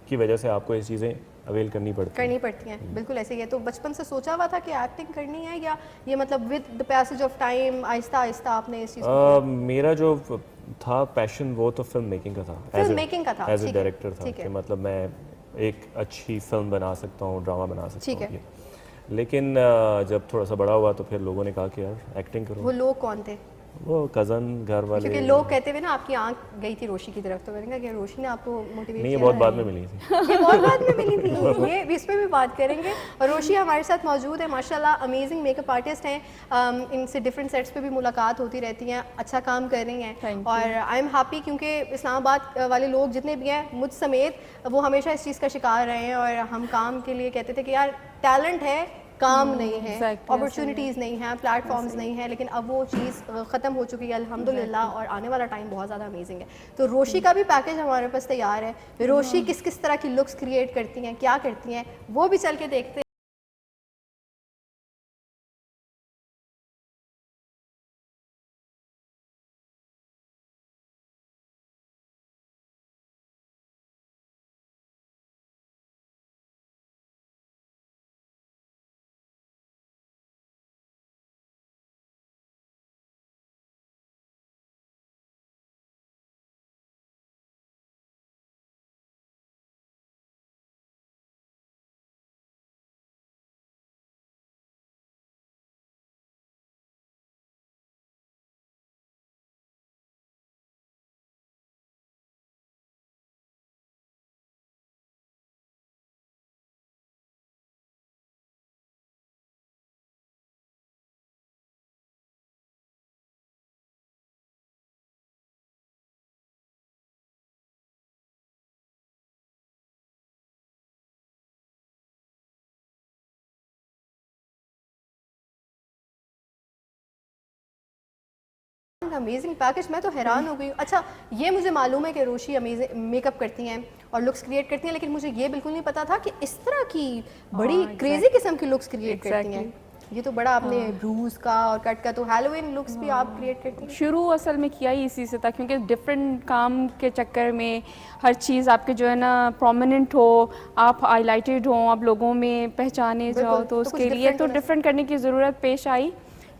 S7: की वजह से आपको ये चीज़ें अवेल करनी पड़ती हैं। बिल्कुल ऐसे ही है। तो बचपन से सोचा हुआ था कि एक्टिंग करनी है, या ये मतलब with the passage of time Aahista Aahista आपने इस चीज़ को मेरा जो था पैशन वो तो फिल्म मेकिंग का था, एज ए डायरेक्टर था कि मतलब मैं एक अच्छी फिल्म बना सकता हूँ, ड्रामा बना सकता हूँ। लेकिन जब थोड़ा सा बड़ा हुआ तो फिर लोगों ने कहा कि यार एक्टिंग करो।
S1: वो लोग कौन थे?
S7: वो कज़न, घर वाले।
S1: क्योंकि लोग कहते हुए ना आपकी आंख गई थी रोशी की तरफ, तो मैंने कहा कि रोशी ने आपको मोटिवेट किया।
S7: नहीं, ये बहुत बाद में मिली थी।
S1: ये बहुत बाद में मिली थी। ये इस पे भी बात करेंगे। और रोशी हमारे साथ मौजूद है, माशाल्लाह अमेजिंग मेकअप आर्टिस्ट हैं। इनसे डिफरेंट सेट्स पे भी मुलाकात होती रहती हैं, अच्छा काम कर रही हैं और आई एम हैप्पी क्योंकि इस्लामाबाद वाले लोग जितने भी हैं, मुझ समेत, वो हमेशा इस चीज़ का शिकार रहे हैं और हम काम के लिए कहते थे कि यार टैलेंट है, काम नहीं है, अपॉर्चुनिटीज़ नहीं हैं, प्लेटफॉर्म्स नहीं है, लेकिन अब वो चीज़ ख़त्म हो चुकी है अल्हम्दुलिल्लाह और आने वाला टाइम बहुत ज़्यादा अमेजिंग है। तो रोशी का भी पैकेज हमारे पास तैयार है। रोशी किस किस तरह की लुक्स क्रिएट करती हैं, क्या करती हैं, वो भी चल के देखते हैं। अमेजिंग पैकेज, मैं तो हैरान हो गई हूँ। अच्छा, ये मुझे मालूम है कि रोशी अमेजिंग मेकअप करती हैं और लुक्स क्रिएट करती हैं, लेकिन मुझे ये बिल्कुल नहीं पता था कि इस तरह की बड़ी क्रेजी किस्म की लुक्स क्रिएट करती हैं। ये तो बड़ा आपने ब्रूज का और कट का, तो हैलोवीन लुक्स भी आप क्रिएट करती हैं?
S6: शुरू असल में किया ही इसी से था, क्योंकि डिफरेंट काम के चक्कर में हर चीज़ आपके जो है ना प्रोमिनेंट हो, आप हाईलाइटेड हो, आप लोगों में पहचाने जाओ, तो उसके लिए तो डिफरेंट करने की ज़रूरत पेश आई।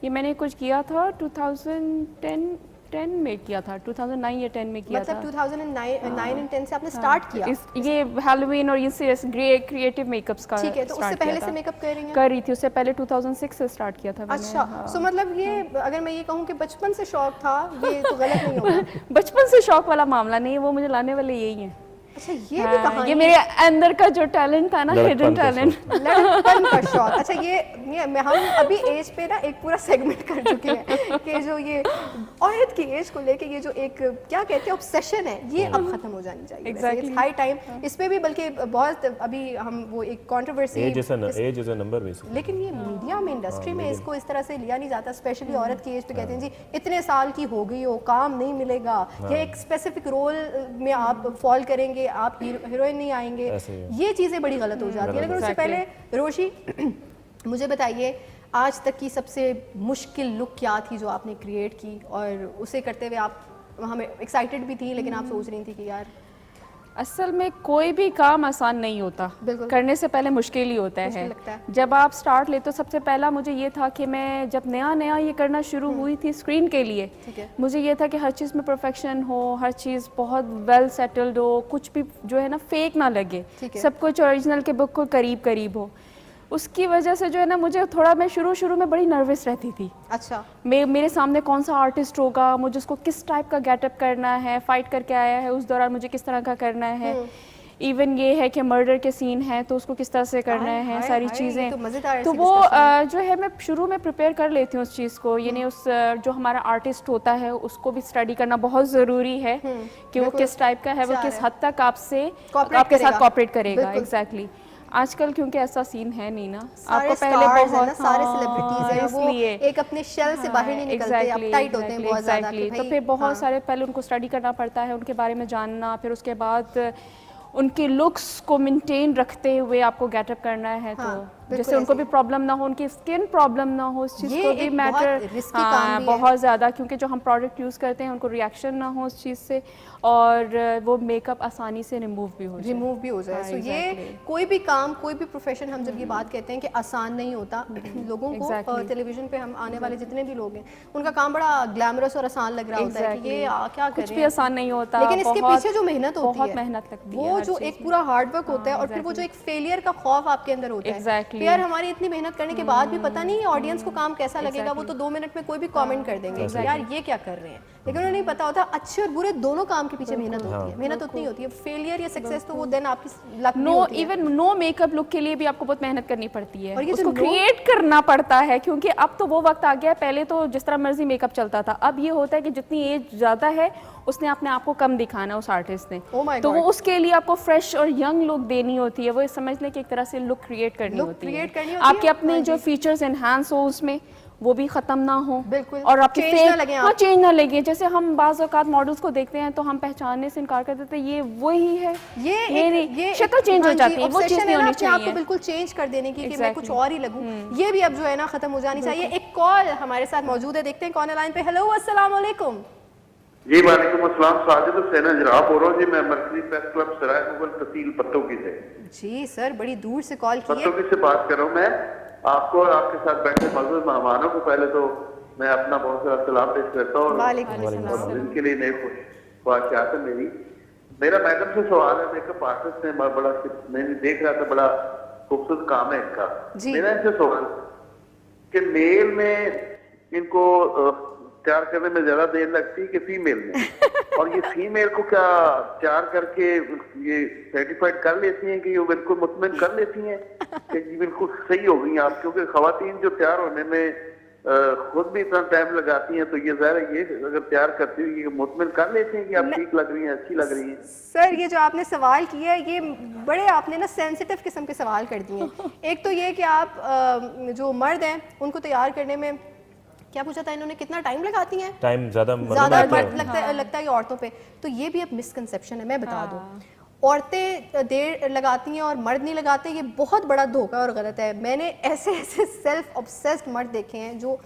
S6: ये मैंने कुछ किया था 2010 में किया था, 2009 या 10 में किया
S1: मतलब
S6: था।
S1: 2009 और 10 से आपने स्टार्ट किया?
S6: ये हैलोवीन और ये क्रिएटिव मेकअप्स का।
S1: ठीक है, तो उससे पहले से मेकअप कर रही हैं?
S6: कर रही थी, उससे पहले 2006 से स्टार्ट किया था मैंने।
S1: अच्छा, सो मतलब ये अगर मैं ये कहूँ कि बचपन से शौक था, ये तो गलत नहीं होगा?
S6: बचपन से शौक वाला मामला नहीं है, वो मुझे लाने वाले यही हैं।
S1: अच्छा, ये भी कहानी,
S6: ये मेरे अंदर का जो टैलेंट था ना, हिडन टैलेंट,
S1: लड़कपन का शौक। अच्छा, ये हम अभी एज पे ना एक पूरा सेगमेंट कर चुके हैं कि जो ये औरत की एज को लेके ये जो एक क्या कहते हैं ऑब्सेशन है, ये अब खत्म हो जानी चाहिए।
S6: Exactly.
S1: It's high time. इस पे भी बल्कि बहुत अभी हम वो एक controversy,
S7: as is a number basically,
S1: लेकिन ये मीडिया में, इंडस्ट्री में इसको इस तरह से लिया नहीं जाता, स्पेशली औरत की एज पे कहते हैं जी इतने साल की हो गई हो, काम नहीं मिलेगा, या एक स्पेसिफिक रोल में आप फॉल करेंगे, आप हीरोइन नहीं आएंगे, ये चीज़ें बड़ी गलत हो जाती है। लेकिन उससे पहले रोशी मुझे बताइए, आज तक की सबसे मुश्किल लुक क्या थी जो आपने क्रिएट की, और उसे करते हुए आप हमें एक्साइटेड भी थी, लेकिन आप सोच रही थी कि यार
S6: असल में कोई भी काम आसान नहीं होता, करने से पहले मुश्किल ही होता है। जब आप स्टार्ट लेते हो, सबसे पहला मुझे ये था कि मैं जब नया नया ये करना शुरू हुई थी स्क्रीन के लिए, मुझे ये था कि हर चीज़ में परफेक्शन हो, हर चीज़ बहुत वेल सेटल्ड हो, कुछ भी जो है ना फेक ना लगे, सब कुछ ओरिजिनल के बिल्कुल करीब करीब हो। उसकी वजह से जो है ना मुझे थोड़ा, मैं शुरू में बड़ी नर्वस रहती थी।
S1: अच्छा,
S6: मेरे सामने कौन सा आर्टिस्ट होगा, मुझे उसको किस टाइप का गेटअप करना है, फाइट करके आया है उस दौरान मुझे किस तरह का करना है, इवन ये है कि मर्डर के सीन है तो उसको किस तरह से करना है, सारी चीज़ें। तो वो जो है मैं शुरू में प्रिपेयर कर लेती हूँ उस चीज़ को, यानी उस जो हमारा आर्टिस्ट होता है उसको भी स्टडी करना बहुत ज़रूरी है कि वो किस टाइप का है, वो किस हद तक आपके साथ कॉपरेट करेगा। एग्जैक्टली। आजकल क्योंकि ऐसा सीन है नहीं ना, आपको पहले बहुत
S1: सारे सेलिब्रिटीज हैं, वो एक अपने शेल से बाहर नहीं निकलते, अपटाइट होते हैं बहुत ज़्यादा,
S6: तो फिर बहुत सारे पहले उनको स्टडी करना पड़ता है, उनके बारे में जानना, फिर उसके बाद उनके लुक्स को मेंटेन रखते हुए आपको गेटअप करना है। तो जैसे उनको भी प्रॉब्लम ना हो, उनकी स्किन प्रॉब्लम ना हो, इस चीज़ को भी मैटर बहुत ज़्यादा, क्योंकि जो हम प्रोडक्ट यूज़ करते हैं उनको रिएक्शन ना हो उस चीज़ से, और वो मेकअप आसानी से रिमूव भी हो जाए।
S1: सो ये कोई भी काम, कोई भी प्रोफेशन, हम जब ये बात कहते हैं कि आसान नहीं होता, लोगों को टेलीविजन पे हम आने वाले जितने भी लोग हैं उनका काम बड़ा ग्लैमरस और आसान लग रहा होता है कि ये क्या कर रहे हैं,
S6: कुछ भी आसान नहीं होता,
S1: लेकिन इसके पीछे जो मेहनत होती है,
S6: बहुत मेहनत लगती है,
S1: वो जो एक पूरा हार्ड वर्क होता है, और फिर वो जो एक फेलियर का खौफ आपके अंदर होता है, यार हमारी इतनी मेहनत करने के बाद भी पता नहीं ऑडियंस को काम कैसा लगेगा, वो तो 2 मिनट में कोई भी कमेंट कर देंगे यार ये क्या कर रहे हैं, लेकिन उन्हें नहीं पता होता अच्छे और बुरे दोनों काम के पीछे मेहनत होती है, मेहनत उतनी होती है। फेलियर या सक्सेस तो वो देन आपकी लक नहीं होती है।
S6: इवन नो मेकअप लुक के लिए भी आपको बहुत मेहनत करनी पड़ती है, उसको क्रिएट करना पड़ता है, क्योंकि अब तो वो वक्त आ गया है, पहले तो जिस तरह मर्जी मेकअप चलता था, अब ये होता है कि जितनी एज ज्यादा है उसने अपने आप को कम दिखाना है उस आर्टिस्ट ने, तो वो उसके लिए आपको फ्रेश और यंग लुक देनी होती है, वो समझ ले कि एक तरह से लुक क्रिएट करनी होती है, आपके अपने जो फीचर्स एनहांस हो उसमें वो भी खत्म ना हो, और आपके चेंज ना लगे। जैसे हम बाज़ औक़ात मॉडल्स को देखते हैं तो हम पहचानने से इनकार कर देते हैं, ये वही है, ये नहीं, शक्ल चेंज हो जाती है, वो चीज़ नहीं होनी चाहिए,
S1: आपको बिल्कुल चेंज कर देने की कि मैं कुछ और ही लगूं, ये भी अब जो है ना खत्म हो जानी चाहिए। एक कॉल हमारे साथ मौजूद है, देखते हैं कौन है लाइन पे। हेलो, अस्सलाम वालेकुम।
S8: जी वालेकुम अस्सलाम, साजिद हुसैन अजराब बोल रहा हूँ जी, मैं मर्कजी प्रेस क्लब सराय मुगल तहसील पत्तोगी से।
S1: जी सर, बड़ी दूर से कॉल की है।
S8: पत्तोगी से बात कर रहा हूँ मैं। आपको और आपके साथ बैठे मौजूद मेहमानों को पहले तो मैं अपना बहुत सारा सलाम पेश करता हूँ, और इनके लिए नई ख्वाहिशात है मेरी। मेरा मैडम से सवाल है, मेकअप आर्टिस्ट है, बड़ा मैंने देख रहा था, बड़ा खूबसूरत काम है इनका। मेरा इनसे सवाल कि मेल में इनको तैयार करने में ज्यादा देर लगती है कि फीमेल में, और ये फीमेल को क्या तैयार करके ये सर्टिफाइड कर लेती हैं कि ये बिल्कुल मुतमिन कर लेती हैं कि ये बिल्कुल सही हो गई आप, क्योंकि खवातीन जो तैयार होने में खुद भी इतना टाइम लगाती हैं, तो ये ज़ाहिर है ये अगर तैयार करती है ये मुतमिन कर लेते हैं कि आप ठीक लग रही हैं, अच्छी लग रही हैं।
S1: सर, ये जो आपने सवाल किया है, ये बड़े आपने ना सेंसिटिव किस्म के सवाल कर दिए हैं। एक तो ये कि आप जो मर्द हैं उनको तैयार करने में क्या पूछा था इन्होंने, कितना टाइम लगाती हैं?
S7: टाइम ज़्यादा
S1: लगता है औरतों पे, तो ये भी अब मिसकंसेप्शन है, मैं बता दूं। औरतें देर लगाती हैं और मर्द नहीं लगाते, ये बहुत बड़ा धोखा और गलत है। मैंने ऐसे ऐसे सेल्फ ऑब्सेस्ड मर्द देखे हैं जो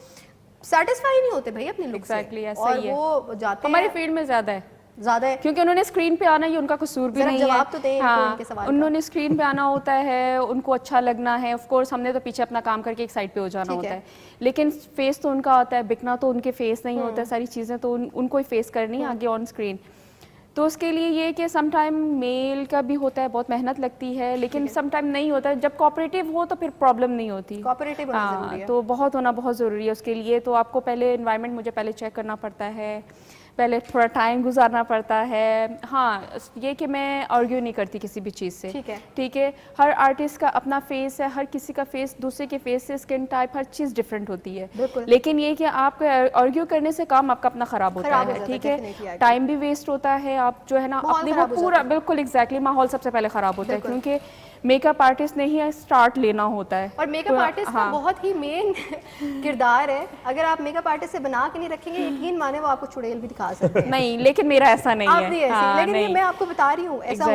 S1: सेटिस्फाई नहीं होते भाई अपने लुक से, और वो जाते
S6: हमारी फील्ड में ज़्यादा है, क्योंकि उन्होंने स्क्रीन पे आना, ये उनका कसूर भी नहीं है।
S1: जवाब तो दें इनके सवाल
S6: उन्होंने स्क्रीन पे आना होता है, उनको अच्छा लगना है। ऑफ कोर्स हमने तो पीछे अपना काम करके एक साइड पे हो जाना होता है, लेकिन फेस तो उनका होता है, बिकना तो उनके फेस नहीं होता है, सारी चीज़ें तो उनको ही फेस करनी है आगे ऑन स्क्रीन। तो उसके लिए ये कि सम टाइम मेल का भी होता है, बहुत मेहनत लगती है, लेकिन सम टाइम नहीं होता है। जब कोऑपरेटिव हो तो फिर प्रॉब्लम नहीं होती।
S1: कोऑपरेटिव होना ज़रूरी है,
S6: तो बहुत होना बहुत ज़रूरी है उसके लिए। तो आपको पहले एनवायरनमेंट मुझे पहले चेक करना पड़ता है, पहले थोड़ा टाइम गुजारना पड़ता है। हाँ, ये कि मैं आर्ग्यू नहीं करती किसी भी चीज़ से, ठीक है। हर आर्टिस्ट का अपना फेस है, हर किसी का फेस दूसरे के फेस से, स्किन टाइप, हर चीज़ डिफरेंट होती है। लेकिन ये कि आप आर्ग्यू करने से काम आपका अपना ख़राब होता है, ठीक है। टाइम भी वेस्ट होता है, आप जो है ना अपने वो पूरा बिल्कुल एग्जैक्टली माहौल सबसे पहले ख़राब होता है, क्योंकि मेकअप आर्टिस्ट ने ही स्टार्ट लेना होता है।
S1: और मेकअप आर्टिस्ट का बहुत ही मेन किरदार है। अगर आप मेकअप आर्टिस्ट से बना के नहीं रखेंगे, यकीन माने वो आपको चुड़ैल भी दिखा सकते हैं।
S6: नहीं, लेकिन मेरा ऐसा नहीं है।
S1: लेकिन नहीं। मैं आपको बता रही हूँ, ऐसा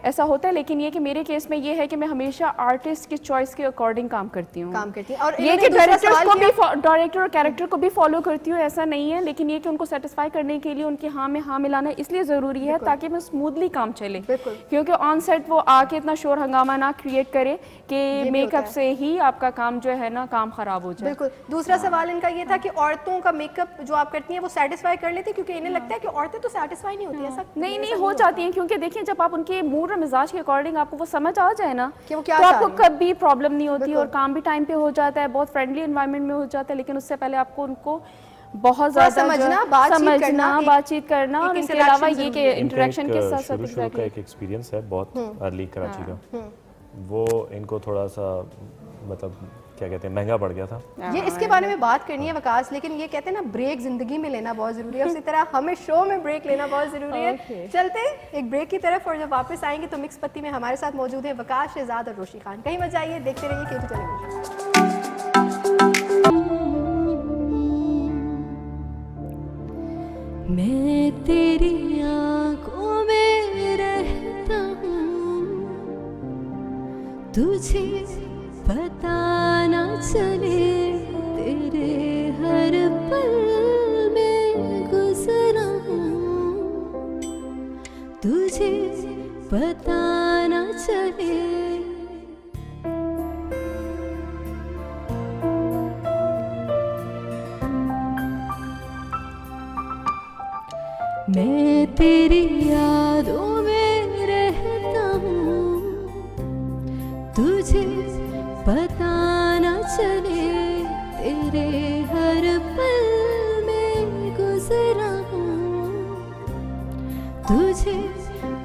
S6: ऐसा होता है। लेकिन ये कि मेरे केस में ये है कि मैं हमेशा आर्टिस्ट की चॉइस के अकॉर्डिंग काम करती हूँ। और ये कि डायरेक्टर और कैरेक्टर को भी फॉलो करती हूँ, ऐसा नहीं है। लेकिन ये कि उनको सेटिस्फाई करने के लिए उनके हाँ में हाँ मिलाना इसलिए ज़रूरी है ताकि मैं स्मूथली काम चले, क्योंकि ऑन सेट वो आके इतना शोर हंगामा ना क्रिएट करे कि मेकअप से ही आपका काम जो है ना काम खराब हो जाए।
S1: बिल्कुल। दूसरा सवाल इनका ये था कि औरतों का मेकअप जो आप करती हैं वो सेटिस्फाई कर लेती है, क्योंकि इन्हें लगता है कि औरतें तो सेटिस्फाई नहीं होती। ऐसा
S6: नहीं हो जाती हैं, क्योंकि देखिए जब आप उनके मूड और मिजाज के अकॉर्डिंग आपको वो समझ आ जाए ना कि वो क्या तो आपको कभी प्रॉब्लम नहीं होती और काम भी टाइम पे हो जाता है, बहुत फ्रेंडली एनवायरनमेंट में हो जाता है। लेकिन उससे पहले आपको उनको बहुत ज़्यादा समझना, बातचीत करना, और इसके अलावा ये कि इंटरेक्शन के साथ साथ
S7: शुरू का एक एक्सपीरियंस है बहुत अर्ली कराची का, वो इनको थोड़ा सा मतलब क्या कहते हैं महंगा पड़ गया था।
S1: ये इसके बारे में बात करनी है वकास, लेकिन ये कहते हैं ना ब्रेक जिंदगी में लेना बहुत जरूरी है, उसी तरह हमें शो में ब्रेक लेना बहुत जरूरी है। चलते एक ब्रेक की तरफ, और जब वापस आएंगे तो मिक्स पत्ती में हमारे साथ मौजूद है वकास, शहजाद और रोशी खान। कहीं मत जाइए, देखते रहिए K2 टेलीविजन।
S4: मैं तेरी आंखों में रहता हूँ, तुझे पता न चले, तेरे हर पल में गुजरा हूँ, तुझे पता न चले। मैं तेरी यादों में रहता हूँ, तुझे पता न चले, तेरे हर पल में गुजरा हूँ, तुझे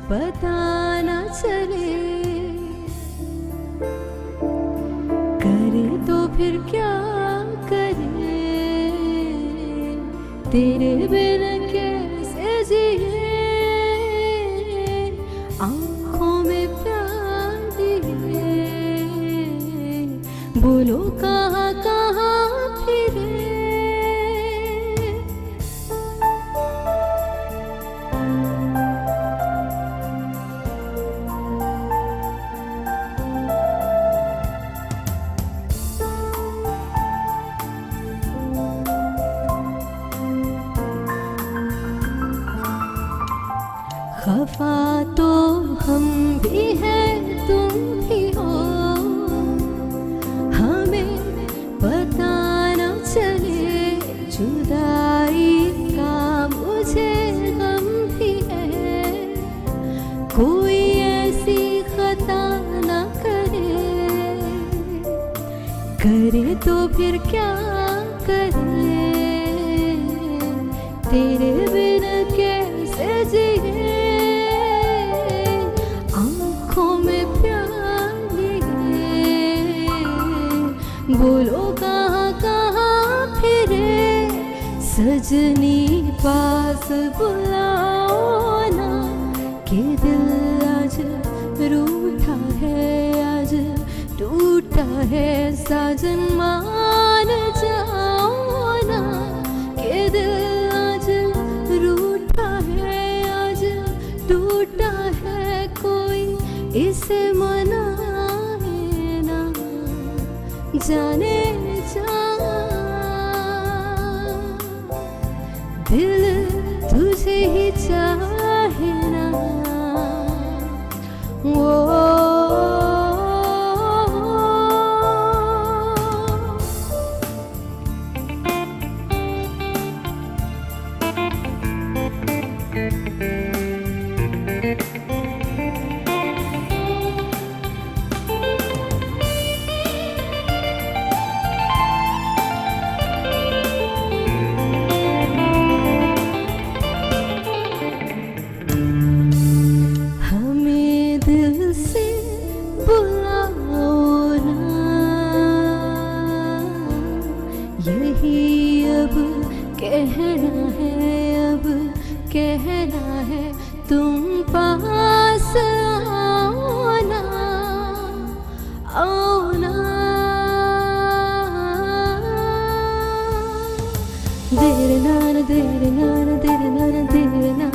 S4: पता न चले। करे तो फिर क्या करे, तेरे बिना कैसे जिए, आँखों में प्यार दिए, बोलो कहाँ कहाँ फिरे। खफा तो हम भी हैं, तुम भी हो, हमें पता न चले, जुदाई का मुझे गम भी है, कोई ऐसी खता न करे तो फिर क्या करे, तेरे बिना कैसे जिए, बोलो कहाँ कहाँ फिरे, सजनी पास बुलाओ ना, कि दिल आज रूठा है, आज टूटा है, साजन मान जाओ से मनाए ना जाने जा, दिल तुझे ही चाहे ना वो। हमें दिल से बुलाओ ना, यही अब कहना है, अब कहना है, तुम पास आओ ना, आओ ना। देर नान देर नान देर नान देर नान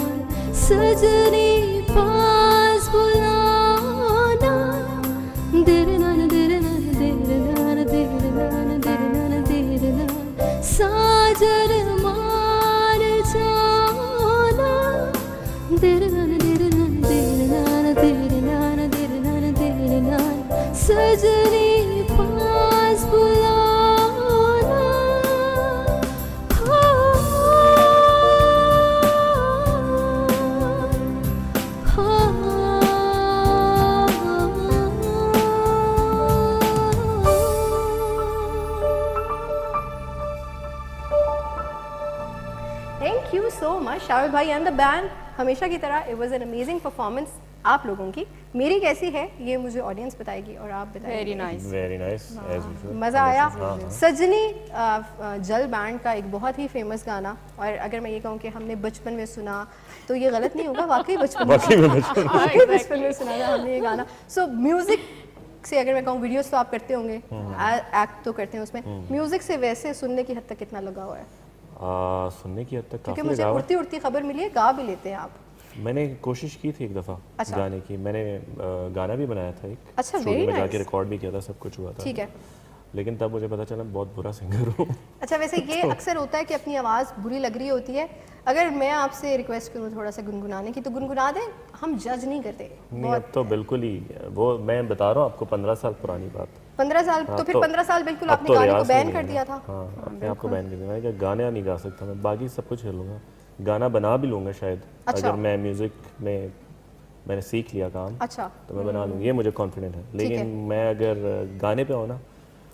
S4: सजनी पास बुलाना, देर नान देर नान देर नान देर नान देर नान देर नान साजन मान जाना, देर नान देर नान देर नान देर नान देर नान देर नान सजनी पास बुलाना।
S1: Thank you so much Shahid भाई एंड द बैंड। हमेशा की तरह it was an amazing performance आप लोगों की। मेरी कैसी है ये मुझे ऑडियंस बताएगी और आप बताइए।
S6: Very nice,
S7: very nice as usual,
S1: मज़ा आया। सजनी जल बैंड का एक बहुत ही फेमस गाना, और अगर मैं ये कहूँ कि हमने बचपन में सुना तो ये गलत नहीं होगा, वाकई बचपन में वाकई बचपन में सुना था हमने ये गाना। सो म्यूजिक से अगर मैं कहूँ, वीडियोस तो आप करते होंगे, एक्ट तो करते हैं उसमें, म्यूजिक से वैसे सुनने की हद तक कितना लगा हुआ है?
S7: सुनने की हद तक
S1: क्योंकि
S7: काफी
S1: मुझे
S7: लगा हुआ।
S1: उड़ती उड़ती खबर मिली है गा भी लेते हैं आप।
S7: मैंने कोशिश की थी एक दफ़ा
S1: अच्छा।
S7: गाने की, मैंने गाना भी बनाया था एक,
S1: अच्छा,
S7: स्टूडियो
S1: very
S7: में जाके
S1: nice।
S7: रिकॉर्ड भी किया था, सब कुछ हुआ था।
S1: ठीक है।
S7: लेकिन तब मुझे पता चला बहुत बुरा सिंगर हूँ।
S1: अच्छा, वैसे ये अक्सर होता है कि अपनी आवाज़ बुरी लग रही होती है, अगर मैं आपसे रिक्वेस्ट करूँ थोड़ा सा गुनगुनाने की तो गुनगुना दें, हम जज नहीं करते।
S7: नहीं, अब तो बिल्कुल ही वो मैं बता रहा हूँ आपको, 15 साल पुरानी बात।
S1: 15 साल
S7: हाँ,
S1: तो फिर
S7: तो
S1: 15 साल बिल्कुल
S7: अब
S1: आपने
S7: तो
S1: गाने को
S7: रियाज
S1: बैन
S7: नहीं
S1: कर
S7: है।
S1: दिया था।
S7: हाँ, अपने आप को बैन कर दिया। मैंने कहा गाना नहीं गा सकता मैं, बाकी सब कुछ कर लूँगा, गाना बना भी लूँगा शायद।
S1: अच्छा।
S7: अगर मैं म्यूज़िक में मैंने सीख लिया काम,
S1: अच्छा,
S7: तो मैं बना लूँगा, ये मुझे कॉन्फिडेंट है। लेकिन मैं अगर गाने पे हो ना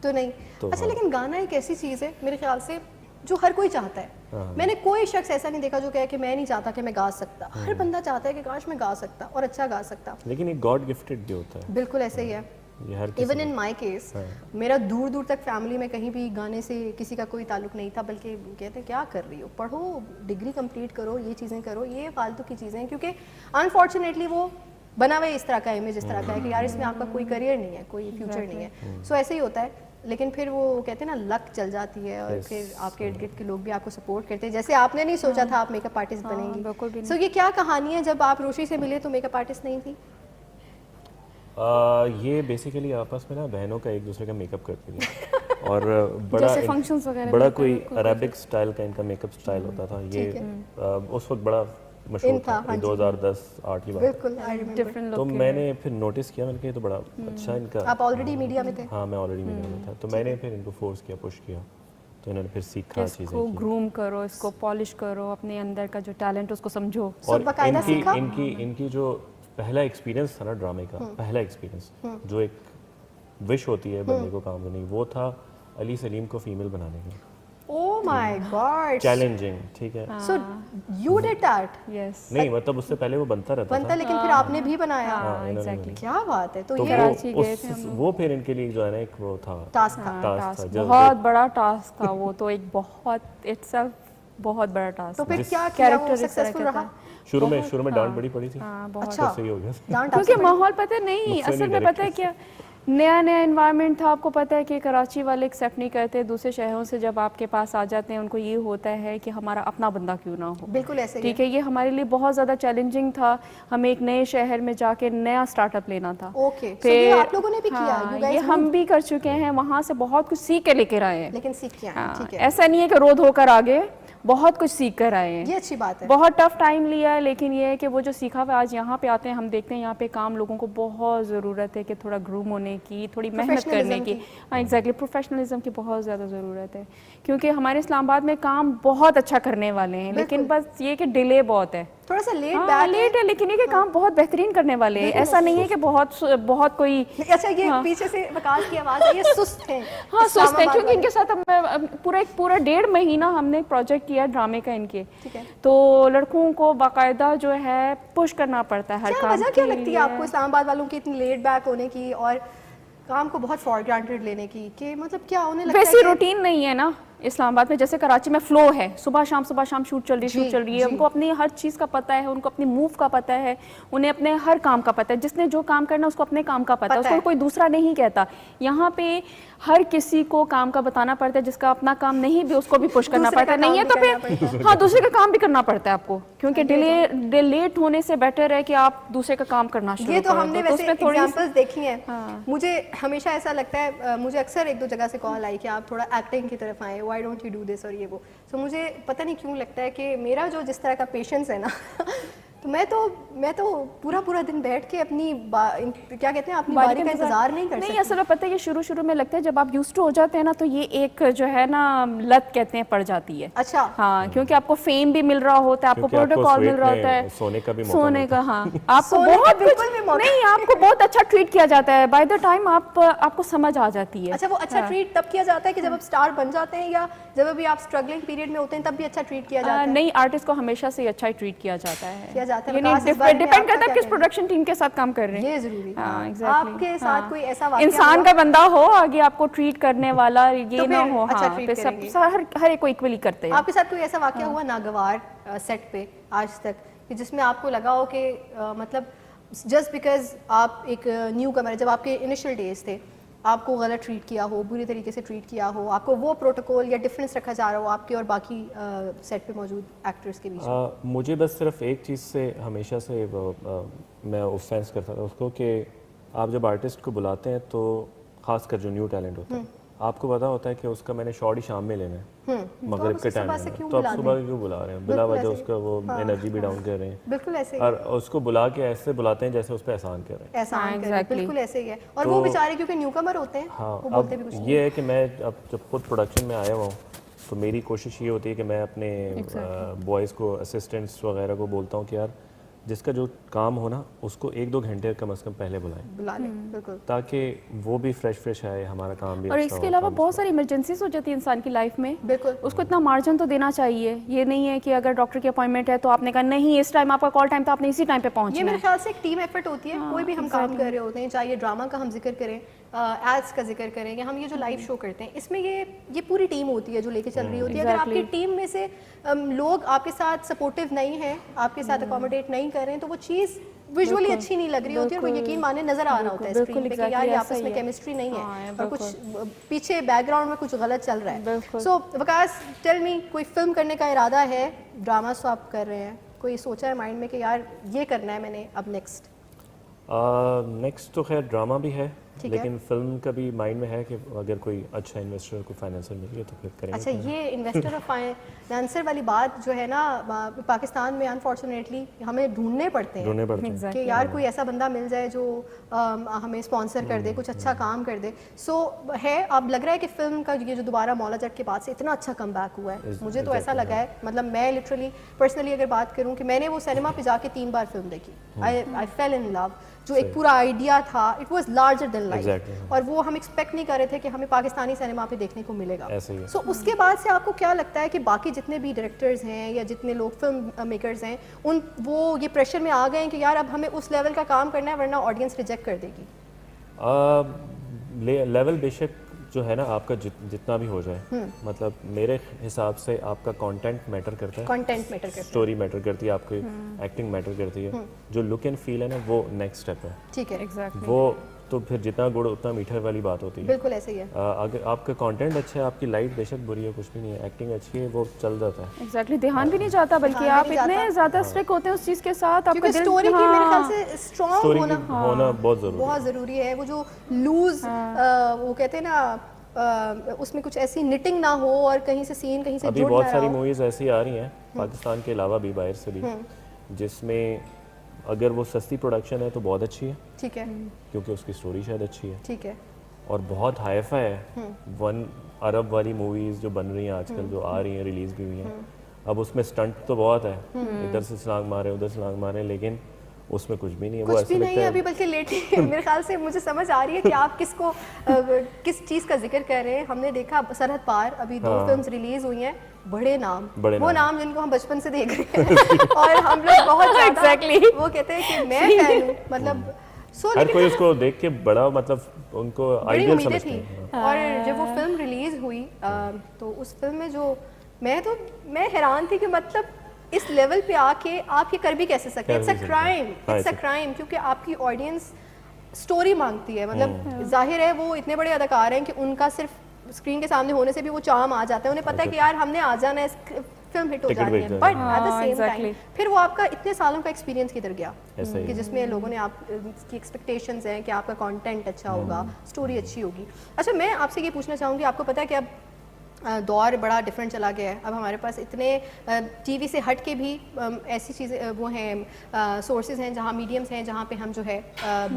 S1: तो नहीं।
S7: तो
S1: अच्छा,
S7: हाँ।
S1: लेकिन गाना एक ऐसी चीज़ है मेरे ख्याल से जो हर कोई चाहता है।
S7: हाँ।
S1: मैंने कोई शख्स ऐसा नहीं देखा जो कहे कि मैं नहीं चाहता कि मैं गा सकता। हर बंदा चाहता है कि काश मैं गा सकता और अच्छा गा सकता।
S7: लेकिन एक गॉड गिफ्टेड भी होता है,
S1: बिल्कुल ऐसे ही है।
S7: ये हर किसी
S1: इवन इन माई केस, मेरा दूर दूर तक फैमिली में कहीं भी गाने से किसी का कोई ताल्लुक नहीं था, बल्कि कहते हैं क्या कर रही हो, पढ़ो, डिग्री कंप्लीट करो, ये चीज़ें करो, ये फालतू की चीज़ें हैं। क्योंकि अनफॉर्चुनेटली वो बना हुआ इस तरह का इमेज इस तरह का है कि यार इसमें आपका कोई करियर नहीं है, कोई फ्यूचर नहीं है। सो ऐसे ही होता है। लेकिन फिर वो कहते हैं ना, लक चल जाती है और फिर आपके इर्द गिर्द के लोग भी आपको सपोर्ट करते हैं। जैसे आपने नहीं सोचा था आप मेकअप आर्टिस्ट बनेंगी। सो ये क्या कहानी है, जब आप रोशी से मिले तो मेकअप आर्टिस्ट नहीं थी?
S7: ये बेसिकली आपस में ना बहनों का एक दूसरे का मेकअप करती है और बड़ा
S6: जैसे functions वगैरह
S7: बड़ा
S6: में
S7: कोई अरेबिक स्टाइल का इनका मेकअप स्टाइल होता था। ये उस वक्त बड़ा मशहूर था,
S1: हाँ जी।
S7: 2010-8 की बात।
S1: बिल्कुल, I remember।
S6: डिफरेंट
S7: तो मैंने फिर नोटिस किया, मैंने कहा ये तो बड़ा अच्छा इनका।
S1: आप ऑलरेडी मीडिया में थे?
S7: हाँ, मैं ऑलरेडी मीडिया में था, तो मैंने फिर इनको फोर्स किया, पुश किया, तो इन्होंने फिर सीखा चीज़ें
S6: इसको
S7: की।
S6: ग्रूम करो, इसको पॉलिश करो, अपने अंदर का जो टैलेंट उसको समझो।
S7: और
S1: बकायदा सीखा?
S7: इनकी जो पहला एक्सपीरियंस था ना ड्रामे का, पहला एक्सपीरियंस जो एक विश होती है बंदे को काम करने की, वो था अली सलीम को फीमेल बनाने की।
S1: ओह माय गॉड,
S7: चैलेंजिंग, ठीक है।
S1: So you did that?
S6: Yes,
S7: नहीं मतलब उससे पहले वो बनता रहता
S1: बनता,
S7: था।
S1: लेकिन फिर आपने भी बनाया।
S6: एग्जैक्टली।
S1: क्या बात है। तो
S7: तो
S1: ये
S6: कराची गए थे
S7: वो फिर इनके लिए जो है ना एक वो था
S1: टास्क था।
S7: टास्क था, जो
S6: बहुत बड़ा टास्क था वो तो, एक बहुत इट्स अ बहुत बड़ा टास्क।
S1: तो फिर क्या किया, वो
S6: कैरेक्टर
S1: सक्सेसफुल रहा?
S7: शुरू में डांट बड़ी पड़ी थी।
S6: बहुत
S1: अच्छा,
S7: सही हो गया
S1: डांट
S6: क्योंकि
S1: आपसे
S6: माहौल पता नहीं, असल में पता है क्या, नया एनवायरनमेंट था। आपको पता है कि कराची वाले एक्सेप्ट नहीं करते, दूसरे शहरों से जब आपके पास आ जाते हैं उनको ये होता है कि हमारा अपना बंदा क्यों ना हो।
S1: बिल्कुल ऐसे ही
S6: ठीक है, ये हमारे लिए बहुत ज़्यादा चैलेंजिंग था। हमें एक नए शहर में जाके नया स्टार्टअप लेना था।
S1: ओके, so ये आप लोगों ने भी किया,
S6: हाँ,
S1: you guys
S6: ये हम
S1: moved?
S6: भी कर चुके हैं, वहाँ से बहुत कुछ सीख के लेकर आए हैं।
S1: लेकिन सीख के आए हैं,
S6: हाँ,
S1: ठीक है,
S6: ऐसा नहीं है कि रोध होकर आगे, बहुत कुछ सीख कर आए हैं।
S1: ये अच्छी बात है।
S6: बहुत टफ टाइम लिया है, लेकिन ये है कि वो जो सीखा हुआ आज यहाँ पे आते हैं, हम देखते हैं यहाँ पे काम लोगों को बहुत ज़रूरत है कि थोड़ा ग्रूम होने की, थोड़ी मेहनत करने की। हाँ एग्जैक्टली, प्रोफेशनलिज्म की बहुत ज़्यादा ज़रूरत है, क्योंकि हमारे इस्लामाबाद में काम बहुत अच्छा करने वाले हैं, लेकिन बस ये कि डिले बहुत है,
S1: थोड़ा सा लेट
S6: लेट है, लेकिन ये कि काम बहुत बेहतरीन करने वाले हैं। ऐसा नहीं है कि बहुत कोई
S1: अच्छा, ये पीछे से वकास की आवाज़ है, ये सुस्त है।
S6: हाँ सुस्त है, क्योंकि इनके साथ हम पूरा 1.5 महीना हमने प्रोजेक्ट किया ड्रामे का इनके,
S1: ठीक है।
S6: तो लड़कों को बाकायदा जो है पुश करना पड़ता है हर काम।
S1: वजह क्या लगती है आपको इस्लामाबाद वालों की इतनी लेट बैक होने की और काम को बहुत फॉर ग्रांटेड लेने की, कि मतलब क्या उन्हें लगता है
S6: वैसी
S1: कि
S6: रूटीन नहीं है ना इस्लामाबाद में, जैसे कराची में फ्लो है, सुबह शाम शूट चल रही है, उनको अपनी हर चीज़ का पता है, उनको अपनी मूव का पता है, उन्हें अपने हर काम का पता है, जिसने जो काम करना उसको अपने काम का पता है, उसको कोई दूसरा नहीं कहता। यहाँ पे हर किसी को काम का बताना पड़ता है, जिसका अपना काम नहीं भी उसको भी पुश करना पड़ता है, नहीं है तो फिर हाँ दूसरे का काम भी करना पड़ता है आपको, क्योंकि लेट होने से बेटर है कि आप दूसरे का काम करना शुरू करो।
S1: ये तो हमने वैसे एग्जांपल्स देखी हैं। मुझे हमेशा ऐसा लगता है, मुझे अक्सर 1-2 जगह से कॉल आई कि आप थोड़ा एक्टिंग की तरफ आए, why don't you do this और ये वो। सो मुझे पता नहीं क्यों लगता है कि मेरा जो जिस तरह का पेशेंस है ना तो मैं तो पूरा दिन बैठ के अपनी क्या कहते हैं अपनी बारी का इंतजार नहीं कर सकती।
S6: नहीं, असल में पता है ये शुरू में लगता है, जब आप यूज्ड टू हो जाते हैं ना तो ये एक जो है ना लत कहते हैं पड़ जाती है।
S1: अच्छा,
S6: हाँ, क्योंकि आपको फेम भी मिल रहा होता है, आपको प्रोटोकॉल मिल रहा होता है,
S7: सोने का भी
S6: सोने का, हाँ आपको बहुत कुछ नहीं, आपको बहुत अच्छा ट्रीट किया जाता है, बाय द टाइम आपको समझ आ जाती है।
S1: अच्छा, वो अच्छा ट्रीट तब किया जाता है कि जब आप स्टार बन जाते हैं, या जब भी आप स्ट्रगलिंग पीरियड में होते हैं तब भी अच्छा ट्रीट किया जाता है?
S6: नहीं, आर्टिस्ट को हमेशा से अच्छा ही ट्रीट किया जाता है।
S1: डिपेंड
S6: करता है किस प्रोडक्शन टीम के साथ काम कर रहे हैं,
S1: ये जरूरी है।
S6: हाँ, exactly,
S1: आपके साथ कोई ऐसा वाकया
S6: इंसान का बंदा हो आगे आपको ट्रीट करने वाला, ये ना हो,
S1: अच्छा
S6: हाँ,
S1: ट्रीट
S6: सब हर एक को इक्वली करते हैं।
S1: आपके साथ कोई ऐसा वाकया हुआ नागवार सेट पे आज तक कि जिसमें आपको लगा हो कि मतलब जस्ट बिकॉज आप एक न्यू कमर, जब आपके इनिशियल डेज थे, आपको गलत ट्रीट किया हो, बुरी तरीके से ट्रीट किया हो, आपको वो प्रोटोकॉल या डिफरेंस रखा जा रहा हो आपके और बाकी सेट पे मौजूद एक्टर्स के बीच?
S7: मुझे बस सिर्फ एक चीज़ से हमेशा से मैं ऑफेंस करता था उसको, कि आप जब आर्टिस्ट को बुलाते हैं तो खासकर जो न्यू टैलेंट होता है, आपको पता होता है कि उसका मैंने शॉट ही शाम में लेना है, मगरिब के टाइम में, तो आप सुबह क्यों बुला रहे हैं, बिला वजह उसका वो एनर्जी भी डाउन कर रहे हैं।
S1: बिल्कुल ऐसे ही,
S7: और उसको बुला के ऐसे बुलाते हैं जैसे उस पर एहसान कर रहे हैं।
S1: एहसान कर रहे हैं, बिल्कुल ऐसे ही है। और वो बेचारे क्योंकि न्यूकमर होते हैं,
S7: हाँ,
S1: वो बोलते भी
S7: अब
S1: कुछ नहीं।
S7: ये है कि मैं अब जब खुद प्रोडक्शन में आया हुआ हूँ तो मेरी कोशिश ये होती है कि मैं अपने बॉयज़ को, असिस्टेंट्स वगैरह को बोलता हूँ कि यार जिसका जो काम हो ना उसको 1-2 घंटे कम से कम पहले
S1: बुला लें, बिल्कुल,
S7: ताकि वो भी फ्रेश आए, हमारा काम भी
S6: और
S7: अच्छा
S6: इसके
S7: हो,
S6: अलावा
S7: काम
S6: बहुत सारी इमरजेंसीज हो जाती है इंसान की लाइफ में,
S1: बिल्कुल,
S6: उसको इतना मार्जिन तो देना चाहिए। ये नहीं है कि अगर डॉक्टर की अपॉइंटमेंट है तो आपने कहा नहीं इस टाइम आपका कॉल टाइम था, आपने इसी टाइम पे पहुंचना है।
S1: ये मेरे ख्याल से एक टीम एफर्ट होती है। कोई भी हम काम कर रहे होते हैं, चाहे ये ड्रामा का हम जिक्र करें, एड्स का जिक्र करें, या हम ये जो लाइव शो करते हैं, इसमें ये पूरी टीम होती है जो लेके चल रही होती है। अगर आपकी टीम में से लोग आपके साथ सपोर्टिव नहीं हैं, आपके साथ अकोमोडेट नहीं कर रहे हैं, तो वो चीज़ विजुअली अच्छी नहीं लग रही होती है, और वो यकीन माने नजर आ रहा होता है स्क्रीन पे कि यार ये आपस में केमिस्ट्री नहीं है और कुछ पीछे बैकग्राउंड में कुछ गलत चल रहा है। सो वकास, टेल मी, कोई फिल्म करने का इरादा है? ड्रामा सो आप कर रहे हैं, कोई सोचा है माइंड में कि यार ये करना है मैंने अब नेक्स्ट?
S7: नेक्स्ट तो खैर ड्रामा भी है, लेकिन फिल्म का भी माइंड में है कि अगर कोई अच्छा इन्वेस्टर को फाइनेंसर मिल गया तो फिर करेंगे।
S1: अच्छा, ये इन्वेस्टर और फाइनेंसर वाली बात जो है ना, पाकिस्तान में अनफॉर्चुनेटली हमें ढूंढने पड़ते हैं कि यार कोई ऐसा बंदा मिल जाए जो हमें स्पॉन्सर कर दे, कुछ अच्छा काम कर दे। सो है, अब लग रहा है कि फिल्म का ये जो दोबारा मौला जट के बाद से इतना अच्छा कमबैक हुआ है, मुझे तो ऐसा लगा है। मतलब मैं लिटरली पर्सनली अगर बात करूँ कि मैंने वो सिनेमा पे जाके 3 बार फिल्म देखी, आई फेल इन लव। जो एक पूरा आइडिया था, it was larger than life, और वो हम एक्सपेक्ट नहीं कर रहे थे कि हमें पाकिस्तानी सिनेमा पे देखने को मिलेगा। सो उसके बाद से आपको क्या लगता है कि बाकी जितने भी डायरेक्टर्स हैं या जितने लोग फिल्म मेकर्स हैं, वो ये प्रेशर में आ गए हैं कि यार अब हमें उस लेवल का काम करना है वरना ऑडियंस रिजेक्ट कर देगी?
S7: लेवल बेशक जो है ना आपका जितना भी हो जाए, मतलब मेरे हिसाब से आपका कंटेंट मैटर करता है,
S1: कंटेंट मैटर करता है,
S7: स्टोरी मैटर करती है, आपकी एक्टिंग मैटर करती है, जो लुक एंड फील है ना वो नेक्स्ट स्टेप है।
S1: ठीक है, एग्जैक्टली।
S7: वो तो फिर जितना गुड़ उतना मीठा वाली बात होती है।
S1: बिल्कुल ऐसे ही है।
S7: अगर आपका कंटेंट अच्छा है, आपकी लाइफ बेशक बुरी है, कुछ भी नहीं है, एक्टिंग अच्छी है, वो चल जाता है।
S6: एग्जैक्टली, ध्यान भी नहीं जाता, बल्कि आप इतने ज्यादा स्ट्रिक होते हैं उस चीज के साथ, आपका दिल
S1: स्टोरी की मेरे ख्याल से स्ट्रॉन्ग
S7: होना बहुत
S1: ज़रूरी है। वो जो लूज वो कहते हैं ना, उसमें कुछ ऐसी निटिंग ना हो और कहीं से सीन कहीं से
S7: अभी बहुत सारी मूवीज ऐसी आ रही हैं पाकिस्तान के अलावा भी, बाहर से भी, जिसमें अगर वो सस्ती प्रोडक्शन है तो बहुत अच्छी है,
S1: ठीक है,
S7: क्योंकि उसकी स्टोरी शायद अच्छी है,
S1: ठीक है,
S7: और बहुत हाईफाई है 1 अरब वाली मूवीज जो बन रही हैं आजकल, जो आ रही हैं, रिलीज भी हुई हैं। अब उसमें स्टंट तो बहुत है, इधर से छलांग मारे उधर छलांग मारे, लेकिन उसमें कुछ भी नहीं है।
S1: कुछ वो भी नहीं है अभी, बल्कि लेट मेरे ख्याल से मुझे समझ आ रही है कि आप किसको किस चीज़ का जिक्र कर रहे हैं। हमने देखा सरहद पार, अभी 2 फिल्म्स रिलीज हुई हैं, बड़े नाम, वो नाम जिनको हम बचपन से देख रहे हैं और हम लोग बहुत एग्जैक्टली वो कहते हैं कि मैं फैन हूँ, मतलब
S7: हर कोई उसको देख के बड़ा, मतलब उनको आइडियल समझते हैं।
S1: और जब वो फिल्म रिलीज हुई तो उस फिल्म में जो मैं हैरान थी कि मतलब इस लेवल पे आके आप ये कर भी कैसे सकते हैं। इट्स अ क्राइम, क्योंकि आपकी ऑडियंस स्टोरी मांगती है। मतलब जाहिर है वो इतने बड़े अदाकार हैं कि उनका सिर्फ स्क्रीन के सामने होने से भी वो चार्म आ जाता है, उन्हें पता है कि यार हमने आ जाना है, फिल्म हिट हो जानी है, but at the same time फिर वो आपका इतने सालों का एक्सपीरियंस किधर गया, कि जिसमें लोगों ने आपकी एक्सपेक्टेशंस हैं कि आपका कंटेंट अच्छा होगा, स्टोरी अच्छी होगी। अच्छा, मैं आपसे ये पूछना चाहूँगी, आपको पता है कि अब दौर बड़ा डिफरेंट चला गया है, अब हमारे पास इतने टीवी से हट के भी ऐसी चीज़ें वो हैं, सोर्सेज हैं, जहाँ मीडियम्स हैं, जहाँ पे हम जो है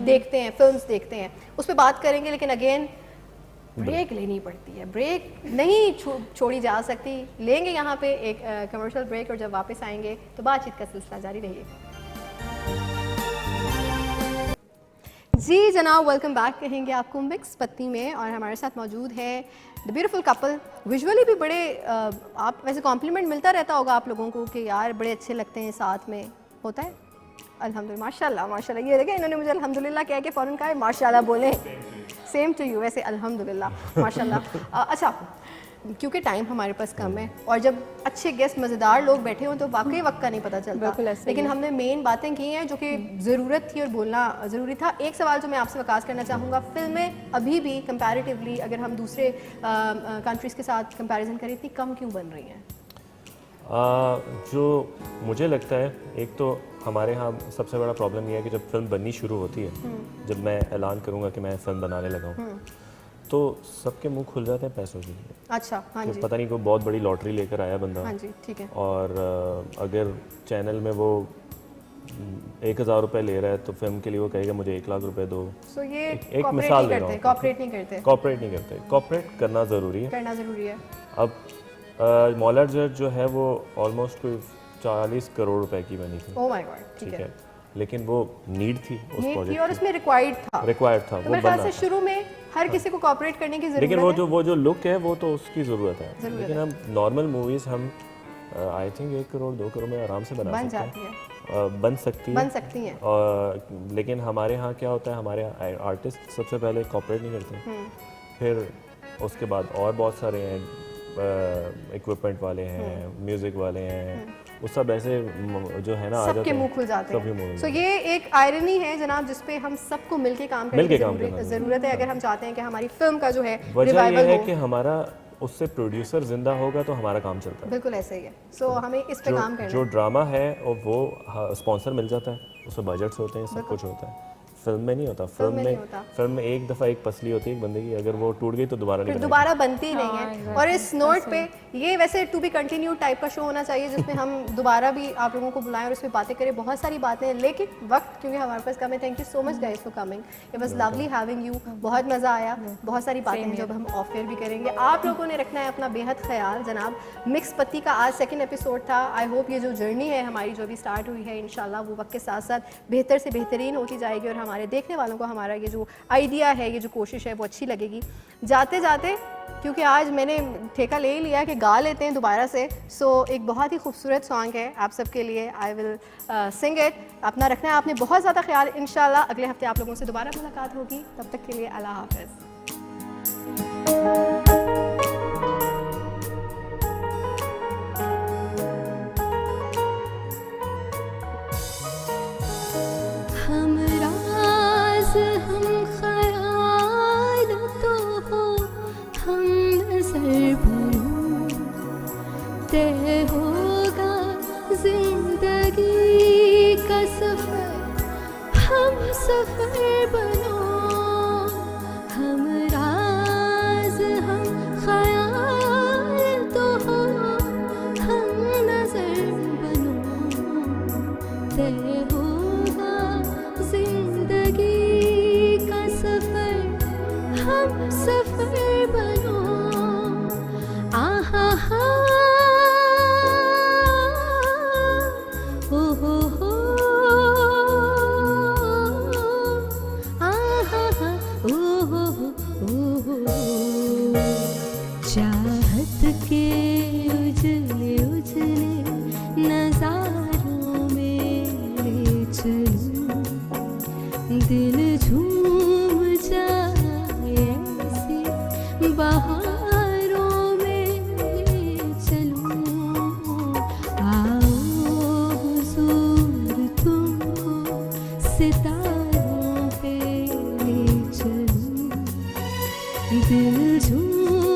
S1: देखते हैं, फिल्म्स देखते हैं, उस पर बात करेंगे। लेकिन अगेन ब्रेक लेनी पड़ती है, ब्रेक नहीं छोड़ी जा सकती। लेंगे यहाँ पे एक कमर्शियल ब्रेक, और जब वापस आएंगे तो बातचीत का सिलसिला जारी रहेगा। जी जनाब, वेलकम बैक कहेंगे आपको मिक्स पत्ती में, और हमारे साथ मौजूद है द ब्यूटीफुल कपल। विजुअली भी बड़े आप वैसे कॉम्प्लीमेंट मिलता रहता होगा आप लोगों को कि यार बड़े अच्छे लगते हैं, साथ में होता है। अल्हम्दुलिल्लाह, माशाल्लाह माशाल्लाह। ये देखें, इन्होंने मुझे अल्हम्दुलिल्लाह कह के फ़ौरन कहा है माशाल्लाह बोले। सेम टू यू, वैसे अल्हम्दुलिल्लाह माशाल्लाह। अच्छा, क्योंकि टाइम हमारे पास कम है और जब अच्छे गेस्ट मज़ेदार लोग बैठे हों तो वाकई वक्त का नहीं पता चलता, लेकिन हमने मेन बातें की हैं जो कि ज़रूरत थी और बोलना ज़रूरी था। एक सवाल जो मैं आपसे वकास करना चाहूँगा, फिल्में अभी भी कंपैरेटिवली अगर हम दूसरे कंट्रीज़ के साथ कंपैरिजन करें इतनी कम क्यों बन रही हैं?
S7: जो मुझे लगता है, एक तो हमारे यहाँ सबसे बड़ा प्रॉब्लम यह है कि जब फिल्म बननी शुरू होती है, जब मैं ऐलान करूँगा कि मैं फ़िल्म बनाने लगा हूँ, तो सबके मुंह खुल जाते हैं पैसों के लिए।
S1: अच्छा, हाँ जी।
S7: पता नहीं कोई बहुत बड़ी लॉटरी लेकर आया बंदा,
S1: हाँ जी, ठीक है,
S7: और अगर चैनल में वो 1000 रुपये ले रहा है तो फिल्म के लिए वो कहेगा मुझे 1 लाख रुपए दो।
S1: सो ये
S7: एक मिसाल दे रहा हूँ,
S1: कॉपरेट नहीं करते।
S7: कॉपरेट करना ज़रूरी है। अब मौला जज जो है वो ऑलमोस्ट कोई 40 करोड़ रुपए की बनी थी।
S1: ओह माय गॉड, ठीक है।
S7: लेकिन वो नीड थी उस प्रोजेक्ट
S1: और उसमें रिक्वायर्ड था
S7: तो
S1: मेरे ख्याल से शुरू में हर किसी को कॉपरेट करने की जरूरत है,
S7: लेकिन वो जो लुक है वो तो उसकी ज़रूरत है। लेकिन हम नॉर्मल मूवीज़ हम आई थिंक 1 करोड़ 2 करोड़ में आराम से बन सकती हैं। लेकिन हमारे यहाँ क्या होता है, हमारे आर्टिस्ट सबसे पहले कॉपरेट नहीं करते, फिर उसके बाद और बहुत सारे हैं, इक्विपमेंट वाले हैं, म्यूज़िक वाले हैं, वो सब ऐसे जो है ना आ जाते हैं,
S1: सबके मुंह खुल जाते हैं। सो ये एक आयरनी है जनाब, जिसपे हम सबको मिलके काम करने की ज़रूरत है अगर हम चाहते हैं कि हमारी फिल्म का जो है रिवाइवल हो।
S7: कि हमारा उससे प्रोड्यूसर जिंदा होगा तो हमारा काम चलता है।
S1: बिल्कुल ऐसे ही है। सो हमें इस पे काम करना है।
S7: जो ड्रामा है और वो स्पॉन्सर मिल जाता है, उसमें बजट्स होते हैं, सब कुछ होता है। फिल्म में नहीं होता। फिल्म में एक दफ़ा एक पसली होती है एक बंदे की, अगर वो टूट गई तो दोबारा
S1: बनती ही नहीं है। और इस नोट पे ये वैसे टू बी कंटिन्यू टाइप का शो होना चाहिए, जिसमें हम दोबारा भी आप लोगों को बुलाएं और इस पे बातें करें। बहुत सारी बातें हैं, लेकिन वक्त क्योंकि हमारे पास कम है। Thank you so much guys for coming, it was lovely having you. बहुत मज़ा आया। बहुत सारी बातें हैं जब हम ऑफ एयर भी करेंगे। आप लोगों ने रखना है अपना बेहद ख्याल जनाब। मिक्स पत्ती का आज 2nd एपिसोड था। आई होप ये जो जर्नी है हमारी जो भी स्टार्ट हुई है, इंशाल्लाह वो वक्त के साथ साथ बेहतर से बेहतरीन होती जाएगी और हमारे देखने वालों को हमारा ये जो आइडिया है, ये जो कोशिश है वो अच्छी लगेगी। जाते जाते क्योंकि आज मैंने ठेका ले ही लिया कि गा लेते हैं दोबारा से, सो एक बहुत ही खूबसूरत सॉन्ग है आप सबके लिए। I will sing it. अपना रखना है आपने बहुत ज़्यादा ख्याल। इंशाल्लाह अगले हफ्ते आप लोगों से दोबारा मुलाकात होगी। तब तक के लिए अल्लाह हाफ़िज़।
S4: हम राज हम ख्याल तो हो, हम नजर बनो, तय होगा जिंदगी का सफर, हम सफर बनो। हम राज हम ख्याल तो हो, हम नजर बनो, तय होगा जिंदगी का सफर, हम सफर बनो। आहा हा ओ हो आहा हा ओ हो चाहत के उजले उजले नजारों में ले चलूं, दिल झूम जाए ऐसी बहारों में ले चलूं। आओ हुजूर तुमको सितारों पे ले चलूं, दिल झूम